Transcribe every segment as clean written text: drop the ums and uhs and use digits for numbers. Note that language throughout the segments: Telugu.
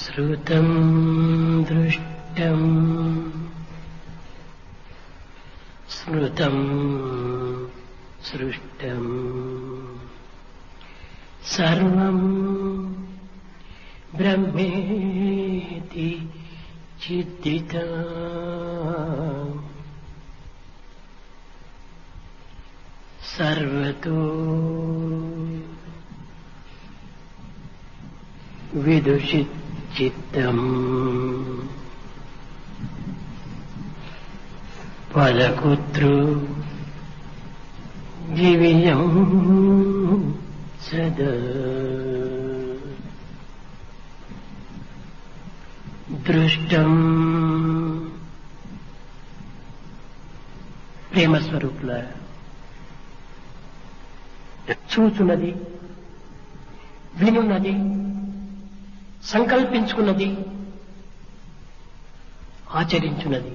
श्रुतं दृष्टं स्मृतं सृष्टं सर्वं ब्रह्मेति चिद्रितं सर्वतो विदुषिच्चित्तम् फलकुतृ जीवियं सदा दृष्टं ప్రేమ స్వరూపుల చూచున్నది, వినున్నది, సంకల్పించుకున్నది, ఆచరించున్నది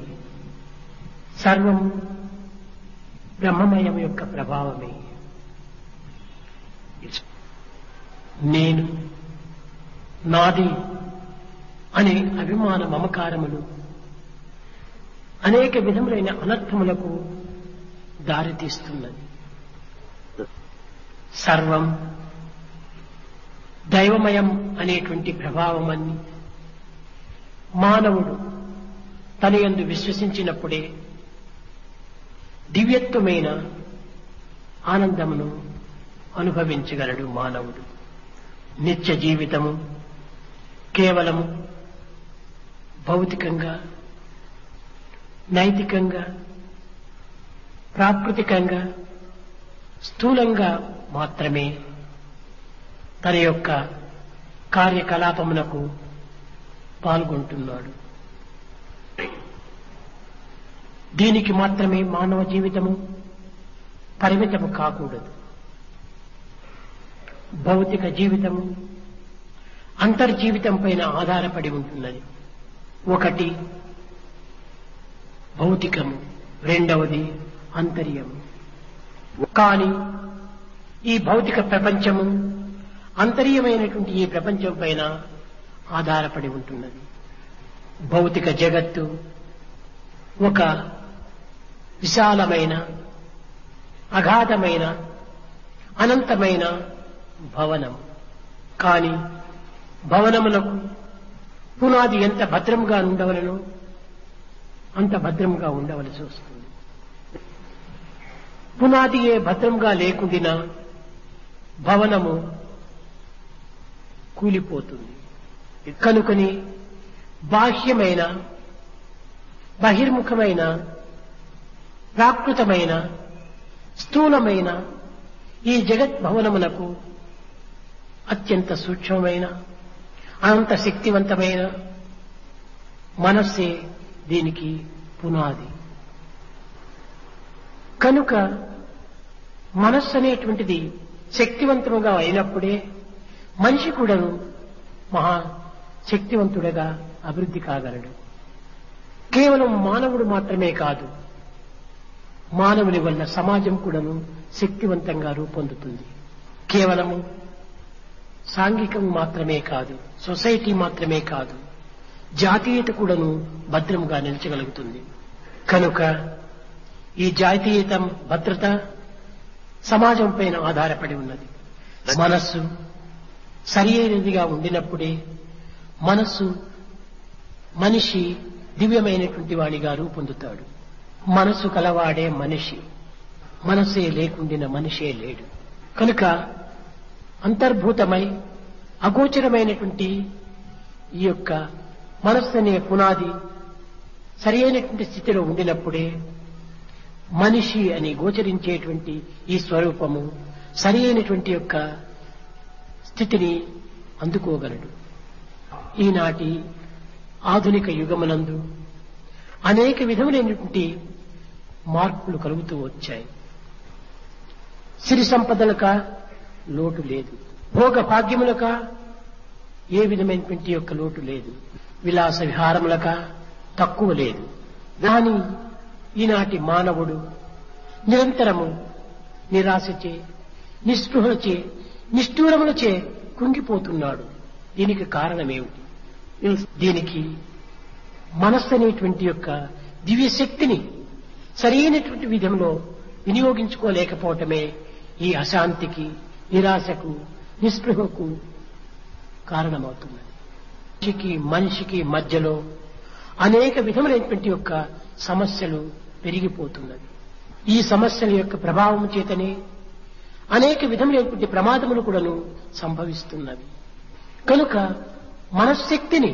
సర్వం బ్రహ్మమయం యొక్క ప్రభావమే. నేను, నాది అనే అభిమాన మమకారములు అనేక విధములైన అనర్థములకు దారితీస్తున్నది. సర్వం దైవమయం అనేటువంటి ప్రభావమని మానవుడు తన యందు విశ్వసించినప్పుడే దివ్యత్వమైన ఆనందమును అనుభవించగలడు మానవుడు. నిత్య జీవితము కేవలము భౌతికంగా, నైతికంగా, ప్రాకృతికంగా, స్థూలంగా మాత్రమే తన యొక్క కార్యకలాపమునకు పాల్గొంటున్నాడు. దీనికి మాత్రమే మానవ జీవితము పరిమితము కాకూడదు. భౌతిక జీవితము అంతర్జీవితం పైన ఆధారపడి ఉంటున్నది. ఒకటి భౌతికము, రెండవది అంతర్యము. కానీ ఈ భౌతిక ప్రపంచము అంతర్యమైనటువంటి ఈ ప్రపంచం పైన ఆధారపడి ఉంటున్నది. భౌతిక జగత్తు ఒక విశాలమైన, అగాధమైన, అనంతమైన భవనం. కానీ భవనములకు పునాది ఎంత భద్రంగా ఉండవలనో అంత భద్రంగా ఉండవలసి వస్తుంది. పునాది ఏ భద్రంగా లేకుండినా భవనము కూలిపోతుంది. కనుకని బాహ్యమైన, బహిర్ముఖమైన, ప్రాకృతమైన, స్థూలమైన ఈ జగత్ భవనమునకు అత్యంత సూక్ష్మమైన, అనంత శక్తివంతమైన మనస్సే దీనికి పునాది. కనుక మనస్సు అనేటువంటిది శక్తివంతముగా అయినప్పుడే మనిషి కూడాను మహా శక్తివంతుడిగా అభివృద్ధి కాగలడు. కేవలం మానవుడు మాత్రమే కాదు, మానవుని వల్ల సమాజం కూడాను శక్తివంతంగా రూపొందుతుంది. కేవలము సాంఘికం మాత్రమే కాదు, సొసైటీ మాత్రమే కాదు, జాతీయత కూడాను భద్రంగా నిలిచగలుగుతుంది. కనుక ఈ జాతీయత భద్రత సమాజం పైన ఆధారపడి ఉన్నది. మనస్సు సరి అయినదిగా ఉండినప్పుడే మనస్సు మనిషి దివ్యమైనటువంటి వాడిగా రూపొందుతాడు. మనస్సు కలవాడే మనిషి, మనస్సే లేకుండిన మనిషే లేడు. కనుక అంతర్భూతమై అగోచరమైనటువంటి ఈ యొక్క మనస్సు అనే పునాది సరి అయినటువంటి స్థితిలో ఉండినప్పుడే మనిషి అని గోచరించేటువంటి ఈ స్వరూపము సరి అయినటువంటి యొక్క స్థితిని అందుకోగలడు. ఈనాటి ఆధునిక యుగమునందు అనేక విధములైనటువంటి మార్పులు కలుగుతూ వచ్చాయి. సిరి సంపదలక లోటు లేదు, భోగ భాగ్యములక ఏ విధమైనటువంటి యొక్క లోటు లేదు, విలాస విహారములక తక్కువ లేదు. కానీ ఈనాటి మానవుడు నిరంతరము నిరాశచే, నిస్పృహలచే, నిష్ఠూరములచే కుంగిపోతున్నాడు. దీనికి కారణమేమిటి? దీనికి మనస్సు అనేటువంటి యొక్క దివ్య శక్తిని సరైనటువంటి విధంలో వినియోగించుకోలేకపోవటమే ఈ అశాంతికి, నిరాశకు, నిస్పృహకు కారణమవుతున్నది. మనిషికి మధ్యలో అనేక విధములైనటువంటి యొక్క సమస్యలు పెరిగిపోతున్నది. ఈ సమస్యల యొక్క ప్రభావం చేతనే అనేక విధములైనటువంటి ప్రమాదములు కూడాను సంభవిస్తున్నవి. కనుక మనశ్శక్తిని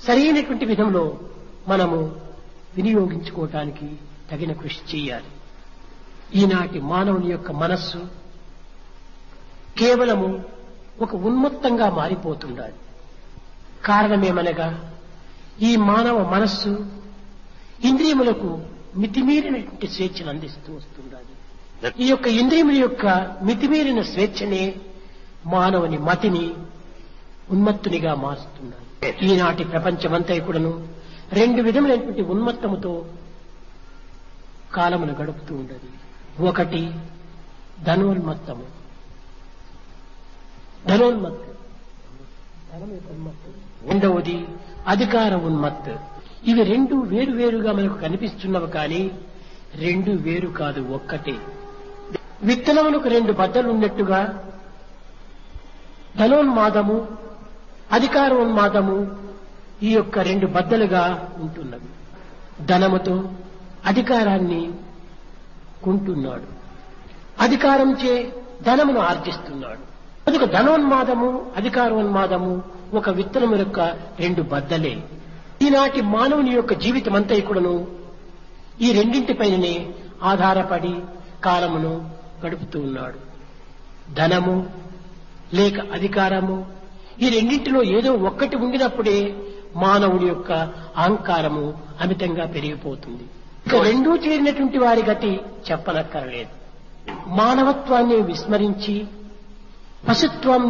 సరైనటువంటి విధంలో మనము వినియోగించుకోవటానికి తగిన కృషి చేయాలి. ఈనాటి మానవుని యొక్క మనస్సు కేవలము ఒక ఉన్మత్తంగా మారిపోతుండాలి. కారణమేమనగా ఈ మానవ మనస్సు ఇంద్రియములకు మితిమీరినటువంటి స్వేచ్ఛను అందిస్తూ వస్తుండాలి. ఈ యొక్క ఇంద్రియముల యొక్క మితిమీరిన స్వేచ్ఛనే మానవుని మతిని ఉన్మత్తునిగా మారుస్తున్నారు. ఈనాటి ప్రపంచమంతా కూడాను రెండు విధములైనటువంటి ఉన్మత్తముతో కాలమును గడుపుతూ ఉండదు. ఒకటి ధనోన్మత్తము, రెండవది అధికార ఉన్మత్తు. ఇవి రెండు వేరు వేరుగా మనకు కనిపిస్తున్నవి, కానీ రెండు వేరు కాదు, ఒక్కటే. విత్తనములకు రెండు బద్దలు ఉన్నట్టుగా ధనోన్మాదము, అధికారోన్మాదము ఈ యొక్క రెండు బద్దలుగా ఉంటున్నవి. ధనముతో అధికారాన్ని కొంటున్నాడు, అధికారంచే ధనమును ఆర్జిస్తున్నాడు. కనుక ధనోన్మాదము, అధికారోన్మాదము ఒక విత్తనము యొక్క రెండు బద్దలే. ఈనాటి మానవుని యొక్క జీవితం అంతా కూడాను ఈ రెండింటిపైననే ఆధారపడి కాలమును గడుపుతూ ఉన్నాడు. ధనము లేక అధికారము, ఈ రెండింటిలో ఏదో ఒక్కటి ఉండినప్పుడే మానవుడి యొక్క అహంకారము అమితంగా పెరిగిపోతుంది. ఇక రెండూ చేరినటువంటి వారి గతి చెప్పనక్కర్లేదు. మానవత్వాన్ని విస్మరించి, పశుత్వం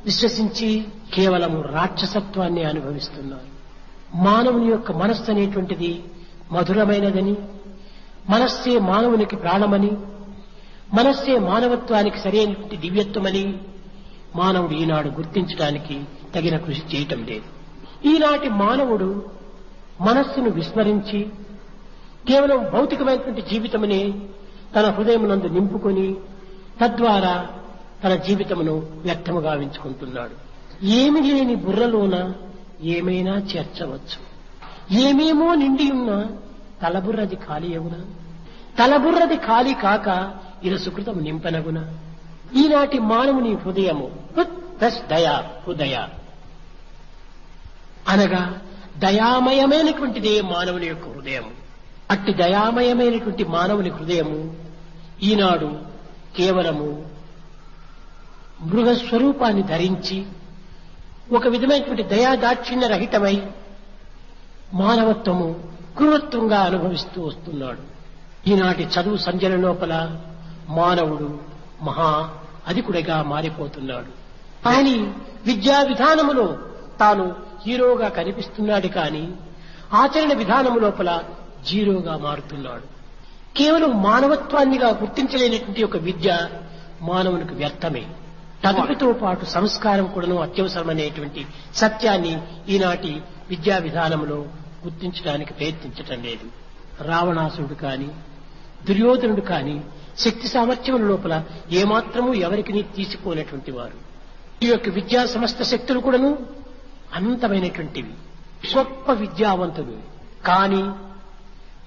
విశ్వసించి కేవలము రాక్షసత్వాన్ని అనుభవిస్తున్నారు. మానవుని యొక్క మనస్సు అనేటువంటిది మధురమైనదని, మనస్సే మానవునికి ప్రాణమని, మనస్సే మానవత్వానికి సరైనటువంటి దివ్యత్వమని మానవుడు ఈనాడు గుర్తించడానికి తగిన కృషి చేయటం లేదు. ఈనాటి మానవుడు మనస్సును విస్మరించి కేవలం భౌతికమైనటువంటి జీవితమునే తన హృదయమునందు నింపుకొని తద్వారా తన జీవితమును వ్యర్థము గావించుకుంటున్నాడు. ఏమి లేని బుర్రలోన ఏమైనా చేర్చవచ్చు, ఏమేమో నిండి ఉన్నా తలబుర్రది ఖాళీ అవునా, తలబుర్రది ఖాళీ కాక ఇలా సుకృతము నింపనగున. ఈనాటి మానవుని హృదయము ప్లస్ దయా, హృదయ అనగా దయామయమైనటువంటిదే మానవుని యొక్క హృదయము. అట్టి దయామయమైనటువంటి మానవుని హృదయము ఈనాడు కేవలము మృగస్వరూపాన్ని ధరించి ఒక విధమైనటువంటి దయాదాక్షిణ్య రహితమై మానవత్వము క్రూరత్వంగా అనుభవిస్తూ వస్తున్నాడు. ఈనాటి చదువు సంజల లోపల మానవుడు మహా అధికుడిగా మారిపోతున్నాడు. కానీ విద్యా విధానములో తాను హీరోగా కనిపిస్తున్నాడు, కానీ ఆచరణ విధానము లోపల జీరోగా మారుతున్నాడు. కేవలం మానవత్వాన్నిగా గుర్తించలేనటువంటి ఒక విద్య మానవునికి వ్యర్థమే. చదువుతో పాటు సంస్కారం కూడాను అత్యవసరమనేటువంటి సత్యాన్ని ఈనాటి విద్యా విధానంలో గుర్తించడానికి ప్రయత్నించటం లేదు. రావణాసురుడు కాని, దుర్యోధనుడు కాని శక్తి సామర్థ్యముల లోపల ఏమాత్రమూ ఎవరికి తీసిపోయినటువంటి వారు. ఈ యొక్క విద్యా సమస్త శక్తులు కూడాను అనంతమైనటువంటివి, గొప్ప విద్యావంతులు. కానీ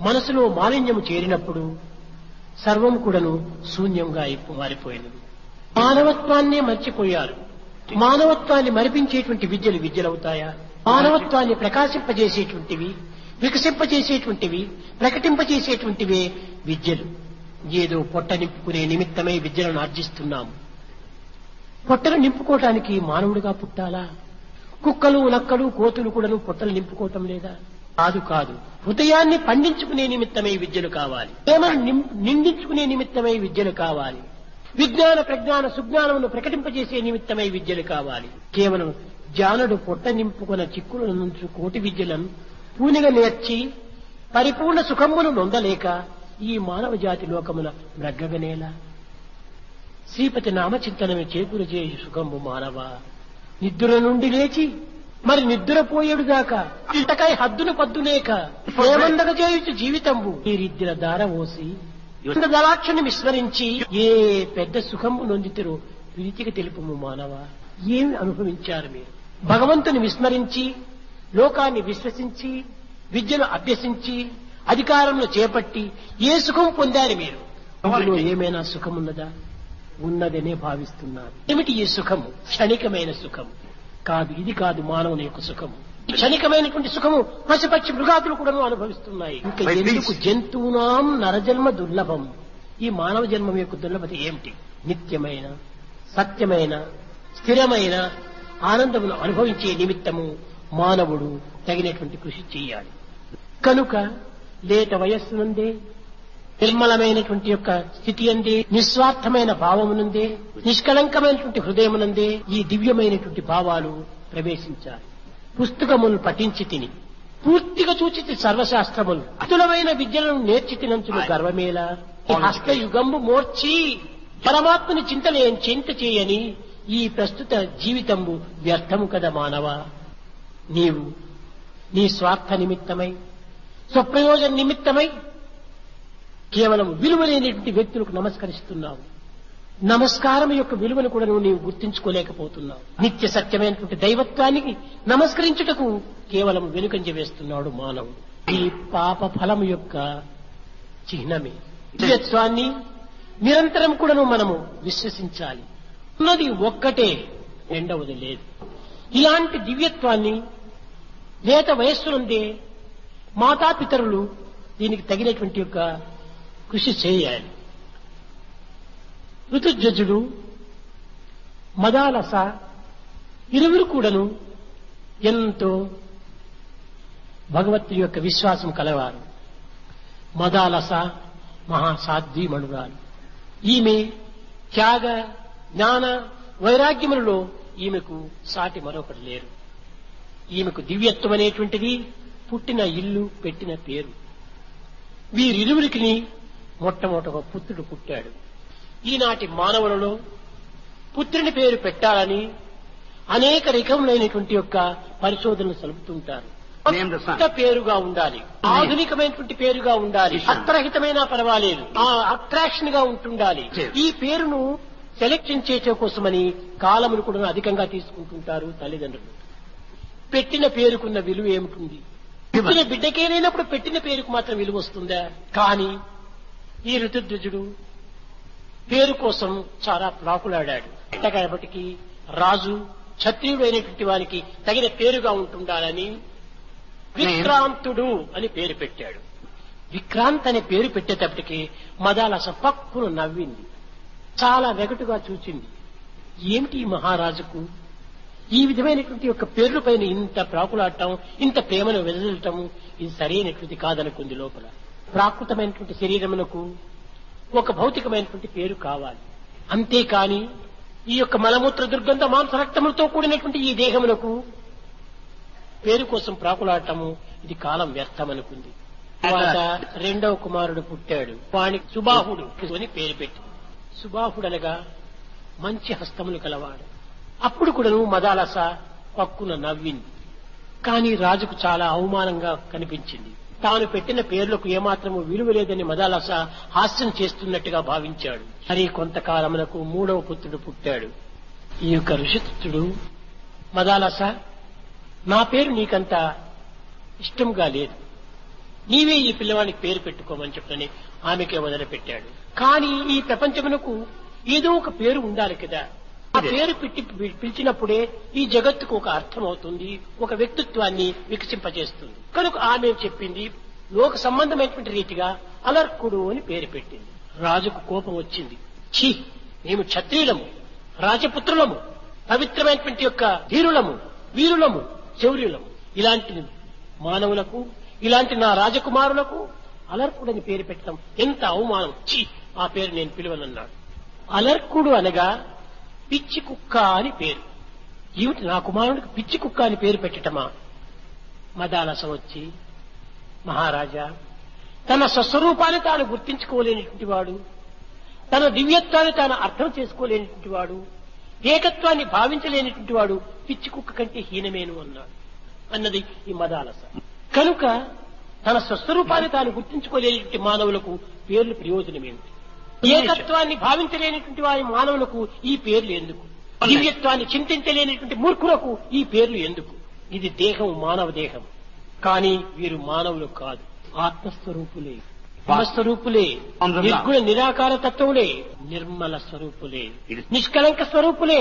మనసులో మాలిన్యము చేరినప్పుడు సర్వం కూడాను శూన్యంగా మారిపోయినది. మానవత్వాన్నే మర్చిపోయారు. మానవత్వాన్ని మరిపించేటువంటి విద్యలు విద్యలవుతాయా? మానవత్వాన్ని ప్రకాశింపజేసేటువంటివి, వికసింపజేసేటువంటివి, ప్రకటింపజేసేటువంటివే విద్యలు. ఏదో పొట్ట నింపుకునే నిమిత్తమై విద్యలను ఆర్జిస్తున్నాము. పొట్టలు నింపుకోవటానికి మానవుడిగా పుట్టాలా? కుక్కలు, నక్కలు, కోతులు కూడాను పొట్టలు నింపుకోవటం లేదా? కాదు కాదు. హృదయాన్ని పండించుకునే నిమిత్తమై విద్యలు కావాలి. ప్రేమను నిండించుకునే నిమిత్తమై విద్యలు కావాలి. విజ్ఞాన ప్రజ్ఞాన సుజ్ఞానమును ప్రకటింపజేసే నిమిత్తమై విద్యలు కావాలి. కేవలం జానుడు పొట్ట నింపుకున్న చిక్కుల నుంచి కోటి విద్యలను పూనిగా నేర్చి పరిపూర్ణ సుఖమును నొందలేక ఈ మానవ జాతి లోకమున బ్రగ్గగనేలా? శ్రీపతి నామచింతనమే చేకూరు చేయి సుఖంబు మానవ. నిద్ర నుండి లేచి మరి నిద్రపోయేడు దాకా ఇంతకై హద్దును పద్దులేక ఏమందగ చేయుచు జీవితంబు మీరిద్దర దారవోసి దళాక్షుని విస్మరించి ఏ పెద్ద సుఖము నొందితిరో విరిచికి తెలుపుము మానవ. ఏమి అనుభవించారు మీరు? భగవంతుని విస్మరించి లోకాన్ని విశ్వసించి విద్యను అభ్యసించి అధికారంలో చేపట్టి ఏ సుఖం పొందారు మీరు? అందులో ఏమైనా సుఖమున్నదా? ఉన్నదనే భావిస్తున్నారు. ఏమిటి ఈ సుఖము? క్షణికమైన సుఖము కాదు. ఇది కాదు మానవుని యొక్క సుఖము. క్షణికమైనటువంటి సుఖము పశుపక్షి మృగాదులు కూడా అనుభవిస్తున్నాయి. ఇంకా ఎందుకు? జంతువునాం నరజన్మ దుర్లభం. ఈ మానవ జన్మం యొక్క దుర్లభత ఏమిటి? నిత్యమైన సత్యమైన స్థిరమైన ఆనందమును అనుభవించే నిమిత్తము మానవుడు తగినటువంటి కృషి చేయాలి. కనుక లేత వయస్సు నుండే నిర్మలమైనటువంటి యొక్క స్థితి అందే, నిస్వార్థమైన భావమునందే, నిష్కళంకమైనటువంటి హృదయమునందే ఈ దివ్యమైనటువంటి భావాలు ప్రవేశించాలి. పుస్తకములు పఠించి తిని పూర్తిగా చూచి సర్వశాస్త్రములు అతులమైన విద్యలను నేర్చి తినంచులు గర్వమేలా. హస్తయుగంబు మోర్చి పరమాత్మని చింత చేయని ఈ ప్రస్తుత జీవితంబు వ్యర్థము కదా మానవ. నీవు నీ స్వార్థ నిమిత్తమై స్వప్రయోజన నిమిత్తమై కేవలం విలువలేనటువంటి వ్యక్తులకు నమస్కరిస్తున్నావు. నమస్కారం యొక్క విలువను కూడా నీవు గుర్తించుకోలేకపోతున్నావు. నిత్య సత్యమైనటువంటి దైవత్వానికి నమస్కరించుటకు కేవలం వెనుకంజ వేస్తున్నాడు మానవుడు. ఈ పాప ఫలము యొక్క చిహ్నమే. దివ్యత్వాన్ని నిరంతరం కూడాను మనము విశ్వసించాలి. ఉన్నది ఒక్కటే, రెండవది లేదు. ఇలాంటి దివ్యత్వాన్ని లేత వయస్సు నుండే మాతాపితరులు దీనికి తగినటువంటి యొక్క కృషి చేయాలి. ఋతుజుడు మదాలస ఇరువురు కూడాను ఎంతో భగవద్గీత యొక్క విశ్వాసం కలవారు. మదాలస మహాసాధ్వీమణురాలు. ఈమె త్యాగ జ్ఞాన వైరాగ్యములలో ఈమెకు సాటి మరొకటి లేరు. ఈమెకు దివ్యత్వం అనేటువంటిది పుట్టిన ఇల్లు, పెట్టిన పేరు. వీరిరువురికి మొట్టమొదట ఒక పుత్రుడు పుట్టాడు. ఈనాటి మానవులలో పుత్రుని పేరు పెట్టాలని అనేక రకములైనటువంటి యొక్క పరిశోధనలు సలుపుతుంటారు. కొత్త పేరుగా ఉండాలి, ఆధునికమైనటువంటి పేరుగా ఉండాలి, అర్థరహితమైనా పర్వాలేదు, అట్రాక్షన్ గా ఉంటుండాలి. ఈ పేరును సెలెక్షన్ చేసే కోసమని కాలమును కూడా అధికంగా తీసుకుంటుంటారు తల్లిదండ్రులు. పెట్టిన పేరుకున్న విలువ ఏమిటి? పుట్టిన బిడ్డకేనైనప్పుడు పెట్టిన పేరుకు మాత్రం విలువ వస్తుందా? కానీ ఈ ఋతుధ్వజుడు పేరు కోసం చాలా ప్రాకులాడాడు. కాబట్టికి రాజు క్షత్రియుడు అయినటువంటి వారికి తగిన పేరుగా ఉంటుండాలని విక్రాంతుడు అని పేరు పెట్టాడు. విక్రాంత్ అనే పేరు పెట్టేటప్పటికి మదాలస పక్కును నవ్వింది. చాలా వెగటుగా చూచింది. ఏమిటి ఈ మహారాజుకు ఈ విధమైనటువంటి యొక్క పేర్ల పైన ఇంత ప్రాకులాడటం, ఇంత ప్రేమను వెదజల్లటం ఇది సరైనటువంటి కాదనుకుంది. లోపల ప్రాకృతమైనటువంటి శరీరమునకు ఒక భౌతికమైనటువంటి పేరు కావాలి. అంతేకాని ఈ యొక్క మలమూత్ర దుర్గంధ మాంస రక్తములతో కూడినటువంటి ఈ దేహమునకు పేరు కోసం ప్రాకులాడటము ఇది కాలం వ్యర్థమనుకుంది. తర్వాత రెండవ కుమారుడు పుట్టాడు. వానికి సుబాహుడు అని పేరు పెట్టి, సుబాహుడు అనగా మంచి హస్తములు కలవాడు. అప్పుడు కూడాను మదాలస పక్కున నవ్వింది. కానీ రాజుకు చాలా అవమానంగా కనిపించింది. తాను పెట్టిన పేర్లకు ఏమాత్రము విలువ లేదని మదాలస హాస్యం చేస్తున్నట్టుగా భావించాడు. మరి కొంతకాలమునకు మూడవ పుత్రుడు పుట్టాడు. ఈ యొక్క ఋషిపుత్రుడు మదాలస, నా పేరు నీకంత ఇష్టంగా లేదు, నీవే ఈ పిల్లవానికి పేరు పెట్టుకోమని చెప్పని ఆమెకే వదిలిపెట్టాడు. కానీ ఈ ప్రపంచమునకు ఏదో ఒక పేరు ఉండాలి కదా. ఆ పేరు పెట్టి పిలిచినప్పుడే ఈ జగత్తుకు ఒక అర్థం అవుతుంది, ఒక వ్యక్తిత్వాన్ని వికసింపజేస్తుంది. కనుక ఆమె చెప్పింది లోక సంబంధమైనటువంటి రీతిగా అలర్కుడు అని పేరు పెట్టింది. రాజుకు కోపం వచ్చింది. ఛీ, మేము క్షత్రియులము, రాజపుత్రులము, పవిత్రమైనటువంటి యొక్క ధీరులము, వీరులము, శౌర్యులము, ఇలాంటి మానవులకు, ఇలాంటి నా రాజకుమారులకు అలర్కుడని పేరు పెట్టడం ఎంత అవమానం! ఛీ, ఆ పేరు నేను పిలువనన్నాడు. అలర్కుడు అనగా పిచ్చి కుక్క అని పేరు. ఏమిటి, నా కుమారుడికి పిచ్చి కుక్క అని పేరు పెట్టటమా? మదాలస వచ్చి, మహారాజా, తన స్వస్వరూపాన్ని తాను గుర్తించుకోలేనటువంటి వాడు, తన దివ్యత్వాన్ని తాను అర్థం చేసుకోలేనటువంటి వాడు, ఏకత్వాన్ని భావించలేనటువంటి వాడు పిచ్చి కుక్క కంటే హీనమేను అన్నాడు అన్నది ఈ మదాలస. కనుక తన స్వస్వరూపాన్ని తాను గుర్తించుకోలేనటువంటి మానవులకు పేర్లు ప్రయోజనమేమిటి? ఏకత్వాన్ని భావించలేనటువంటి వారి మానవులకు ఈ పేర్లు ఎందుకు? దివ్యత్వాన్ని చింతించలేనటువంటి మూర్ఖులకు ఈ పేర్లు ఎందుకు? ఇది దేహం, మానవ దేహం. కానీ వీరు మానవులు కాదు, ఆత్మస్వరూపులే, స్వరూపులే, నిర్గుణ నిరాకార తత్వములే, నిర్మల స్వరూపులే, నిష్కలంక స్వరూపులే.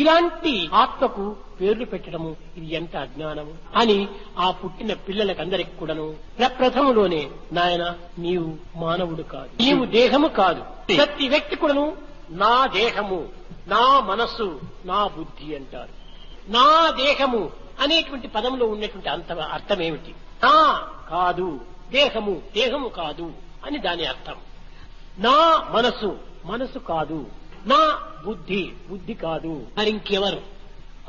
ఇలాంటి ఆత్మకు పేర్లు పెట్టడము ఇది ఎంత అజ్ఞానము అని ఆ పుట్టిన పిల్లలకందరికి కూడాను ప్రప్రథములోనే, నాయన నీవు మానవుడు కాదు, నీవు దేహము కాదు, ప్రతి వ్యక్తి కూడాను నా దేహము, నా మనస్సు, నా బుద్ధి అంటారు. నా దేహము అనేటువంటి పదంలో ఉన్నటువంటి అర్థం ఏమిటి? నా కాదు దేహము, దేహము కాదు అని దాని అర్థం. నా మనసు, మనసు కాదు. నా బుద్ధి, బుద్ధి కాదు. మరి ఇంకెవరు?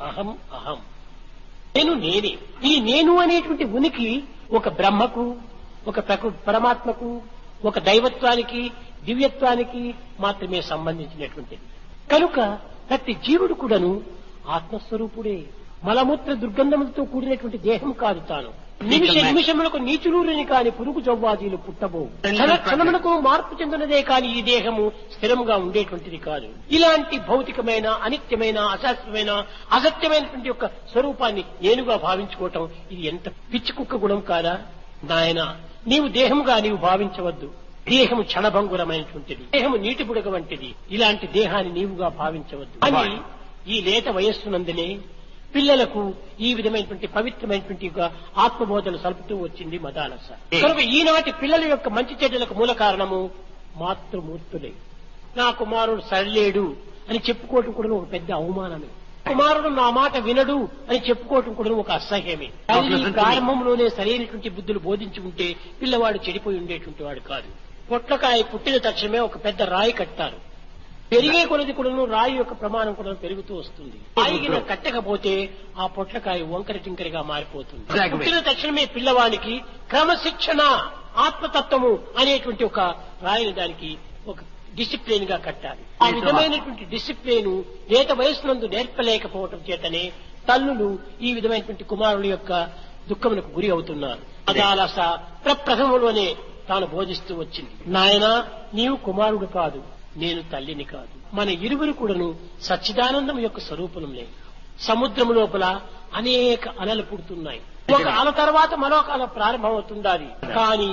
అహం, అహం, నేను నేనే. ఈ నేను అనేటువంటి ఉనికి ఒక బ్రహ్మకు, ఒక పరమాత్మకు, ఒక దైవత్వానికి, దివ్యత్వానికి మాత్రమే సంబంధించినటువంటిది. కనుక ప్రతి జీవుడు కూడాను ఆత్మస్వరూపుడే. మలమూత్ర దుర్గంధములతో కూడినటువంటి దేహం కాదు తాను. నిమిషములకు నీచులూరిని కాని పురుగు జవ్వాదీలు పుట్టబోవు. క్షణములకు మార్పు చెందినదే కాని ఈ దేహము స్థిరముగా ఉండేటువంటిది కాదు. ఇలాంటి భౌతికమైన, అనిత్యమైన, అశాస్త్రమైన, అసత్యమైనటువంటి యొక్క స్వరూపాన్ని నేనుగా భావించుకోవటం ఇది ఎంత పిచ్చి కుక్క గుణం కాదా? నాయన నీవు దేహముగా నీవు భావించవద్దు. దేహము క్షణభంగురమైనటువంటిది, దేహము నీటి బుడగ వంటిది. ఇలాంటి దేహాన్ని నీవుగా భావించవద్దు అని ఈ లేత వయస్సునందునే పిల్లలకు ఈ విధమైనటువంటి పవిత్రమైనటువంటి ఆత్మబోధలు సలుపుతూ వచ్చింది మదాలస. కనుక ఈనాటి పిల్లల యొక్క మంచి చెడ్డలకు మూల కారణము మాతృమూర్తులే. నా కుమారుడు సరిలేడు అని చెప్పుకోవటం కూడా ఒక పెద్ద అవమానమే. కుమారుడు నా మాట వినడు అని చెప్పుకోవటం కూడా ఒక అసహ్యమే. ప్రారంభంలోనే సరైనటువంటి బుద్ధులు బోధించి ఉంటే పిల్లవాడు చెడిపోయి ఉండేటువంటి వాడు కాదు. పొట్లకాయ పుట్టిన తక్షణమే ఒక పెద్ద రాయి కట్టారు. పెరిగే కొలది కూడా రాయి యొక్క ప్రమాణం కూడా పెరుగుతూ వస్తుంది. రాయిగిన కట్టకపోతే ఆ పొట్లకాయ వంకర టింకరిగా మారిపోతుంది. పుట్టిన తక్షణమే పిల్లవానికి క్రమశిక్షణ, ఆత్మతత్వము అనేటువంటి ఒక రాయిని దానికి ఒక డిసిప్లిన్ గా కట్టాలి. ఆ విధమైనటువంటి డిసిప్లిన్ లేత వయస్సునందు నేర్పలేకపోవటం చేతనే తల్లులు ఈ విధమైనటువంటి కుమారుల యొక్క దుఃఖమునకు గురి అవుతున్నారు. మదాలస ప్రప్రథమంలోనే తాను బోధిస్తూ వచ్చింది. నాయన నీవు కుమారుడు కాదు, నేను తల్లిని కాదు. మన ఇరువురు కూడాను సచ్చిదానందం యొక్క స్వరూపంలే. సముద్రము లోపల అనేక అలలు పుడుతున్నాయి. ఒక అల తర్వాత మరొక అల ప్రారంభమవుతుండాలి. కానీ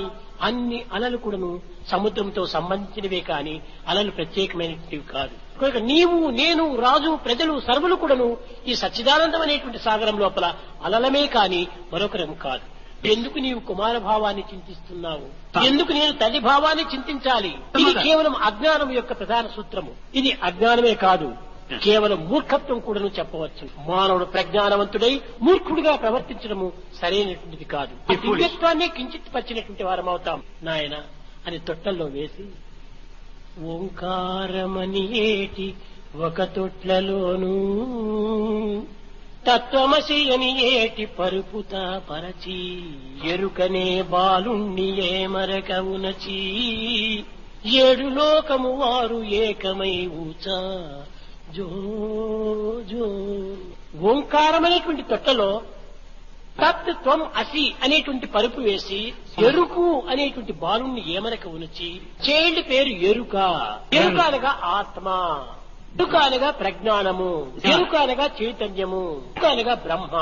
అన్ని అలలు కూడాను సముద్రంతో సంబంధించినవే కానీ అలలు ప్రత్యేకమైనవి కాదు. కనుక నీవు, నేను, రాజు, ప్రజలు సర్వులు కూడాను ఈ సచ్చిదానందం అనేటువంటి సాగరం లోపల అలలమే కాని మరొకరం కాదు. ఎందుకు నీవు కుమార భావాన్ని చింతిస్తున్నావు? ఎందుకు నేను తల్లి భావాన్ని చింతించాలి? ఇది కేవలం అజ్ఞానం యొక్క ప్రధాన సూత్రము. ఇది అజ్ఞానమే కాదు, కేవలం మూర్ఖత్వం కూడాను చెప్పవచ్చు. మానవుడు ప్రజ్ఞానవంతుడై మూర్ఖుడిగా ప్రవర్తించడము సరైనటువంటిది కాదు. దివ్యత్వాన్ని కించిత్ పచ్చినటువంటి వారం అవుతాం. నాయన అని తొట్టల్లో వేసి ఓంకారమని ఏటి ఒక తొట్లలోనూ తత్వమసి అని ఏటి పరుపుత పరచి ఎరుకనే బాలుణ్ణి ఏమరక ఉనచి ఏడు లోకము వారు ఏకమై ఊచా జో జో. ఓంకారం అనేటువంటి తొట్టలో తత్వం అసి అనేటువంటి పరుపు వేసి ఎరుకు అనేటువంటి బాలుణ్ణి ఏమరక ఉనచి, చైల్డ్ పేరు ఎరుక. ఎరుక అనగా ఆత్మ, ఎరుక అనగా ప్రజ్ఞానము, ఎరుక అనగా చైతన్యము, ఎరుక అనగా బ్రహ్మ.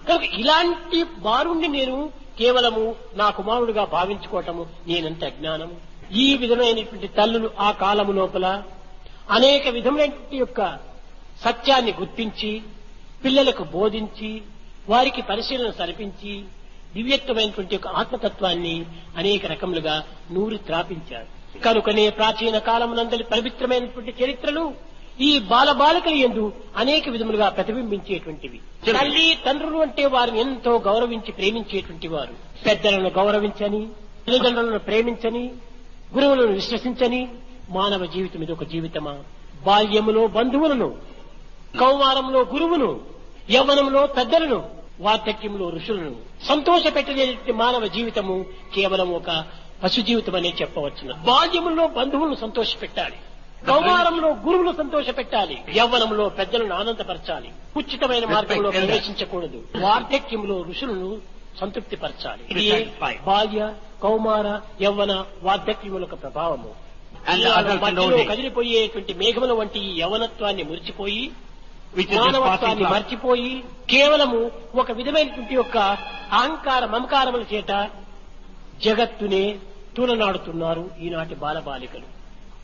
కనుక ఇలాంటి బాలుణ్ణి నేను కేవలము నా కుమారుడుగా భావించుకోవటము నేనంత అజ్ఞానము. ఈ విధమైనటువంటి తల్లులు ఆ కాలము లోపల అనేక విధమైనటువంటి యొక్క సత్యాన్ని గుర్తించి పిల్లలకు బోధించి వారికి పరిశీలన సరిపించి దివ్యత్వమైనటువంటి యొక్క ఆత్మతత్వాన్ని అనేక రకములుగా నూరి త్రాపించారు. కనుకనే ప్రాచీన కాలమునందలి పవిత్రమైనటువంటి చరిత్రలు ఈ బాలబాలికల యందు అనేక విధములుగా ప్రతిబింబించేటువంటివి. తల్లి తండ్రులు అంటే వారిని ఎంతో గౌరవించి ప్రేమించేటువంటి వారు. పెద్దలను గౌరవించని, తల్లిదండ్రులను ప్రేమించని, గురువులను విశ్వసించని మానవ జీవితం ఇది ఒక జీవితమా? బాల్యములో బంధువులను, కౌమారంలో గురువును, యవ్వనంలో పెద్దలను, వార్ధక్యంలో ఋషులను సంతోష పెట్టలేని మానవ జీవితము కేవలం ఒక పశు జీవితం అనే చెప్పవచ్చును. బాల్యములో బంధువులను సంతోష పెట్టాలి, కౌమారంలో గురువులు సంతోష పెట్టాలి, యవ్వనంలో పెద్దలను ఆనందపరచాలి, ఉచితమైన మార్గంలో ప్రవేశించకూడదు, వార్ధక్యంలో ఋషులను సంతృప్తి పరచాలి. ఇది బాల్య, కౌమార, యవ్వన, వార్ధక్యముల యొక్క ప్రభావము. మధ్యలో కదిలిపోయేటువంటి మేఘముల వంటి ఈ యవ్వనత్వాన్ని మురిచిపోయి, మానవత్వాన్ని మర్చిపోయి కేవలము ఒక విధమైనటువంటి యొక్క అహంకార మమకారముల చేత జగత్తునే తూలనాడుతున్నారు ఈనాటి బాలబాలికలు.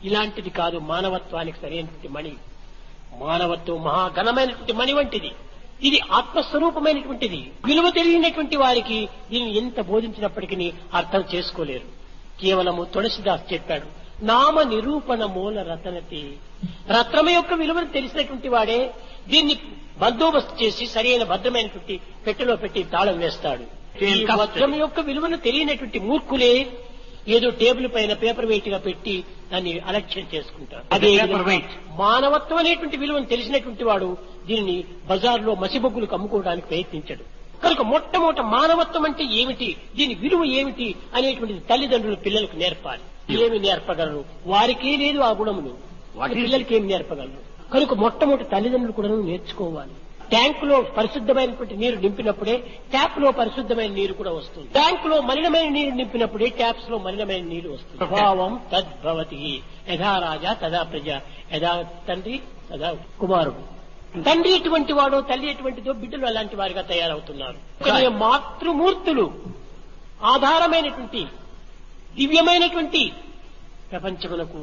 ఇలాంటిది కాదు మానవత్వానికి సరైనటువంటి మణి. మానవత్వం మహాఘనమైనటువంటి మణి వంటిది. ఇది ఆత్మస్వరూపమైనటువంటిది. విలువ తెలియనటువంటి వారికి దీన్ని ఎంత బోధించినప్పటికీ అర్థం చేసుకోలేరు. కేవలము తులసిదాస్ చెప్పాడు, నామ నిరూపణ మూల రతనతి. రత్నం యొక్క విలువను తెలిసినటువంటి వాడే దీన్ని బందోబస్తు చేసి సరైన భద్రమైనటువంటి పెట్టెలో పెట్టి తాళం వేస్తాడు. ఈ వజ్రం యొక్క విలువను తెలియనటువంటి మూర్ఖులే ఏదో టేబుల్ పైన పేపర్ వెయిట్ గా పెట్టి దాన్ని అలక్ష్యం చేసుకుంటారు. అదే మానవత్వం అనేటువంటి విలువను తెలిసినటువంటి వాడు దీనిని బజార్లో మసిబొగ్గులకు అమ్ముకోవడానికి ప్రయత్నించడు. కనుక మొట్టమొదట మానవత్వం అంటే ఏమిటి, దీని విలువ ఏమిటి అనేటువంటిది తల్లిదండ్రులు పిల్లలకు నేర్పాలి. ఏమి నేర్పగలరు? వారికే లేదు ఆ గుణములు, పిల్లలకి ఏమి నేర్పగలరు? కనుక మొట్టమొదటి తల్లిదండ్రులు కూడా నేర్చుకోవాలి. ట్యాంక్ లో పరిశుద్ధమైనటువంటి నీరు నింపినప్పుడే ట్యాప్ లో పరిశుద్ధమైన నీరు కూడా వస్తుంది. ట్యాంక్ లో మలినమైన నీరు నింపినప్పుడే ట్యాప్స్ లో మలినమైన నీరు వస్తుంది. భావం తద్భవతి, యథా రాజా తదా ప్రజ, యథా తండ్రి తదా కుమారుడు. తండ్రి ఎటువంటి వాడో తల్లి ఎటువంటిదో బిడ్డలు అలాంటి వారిగా తయారవుతున్నారు. మాతృమూర్తులు ఆధారమైనటువంటి దివ్యమైనటువంటి ప్రపంచమునకు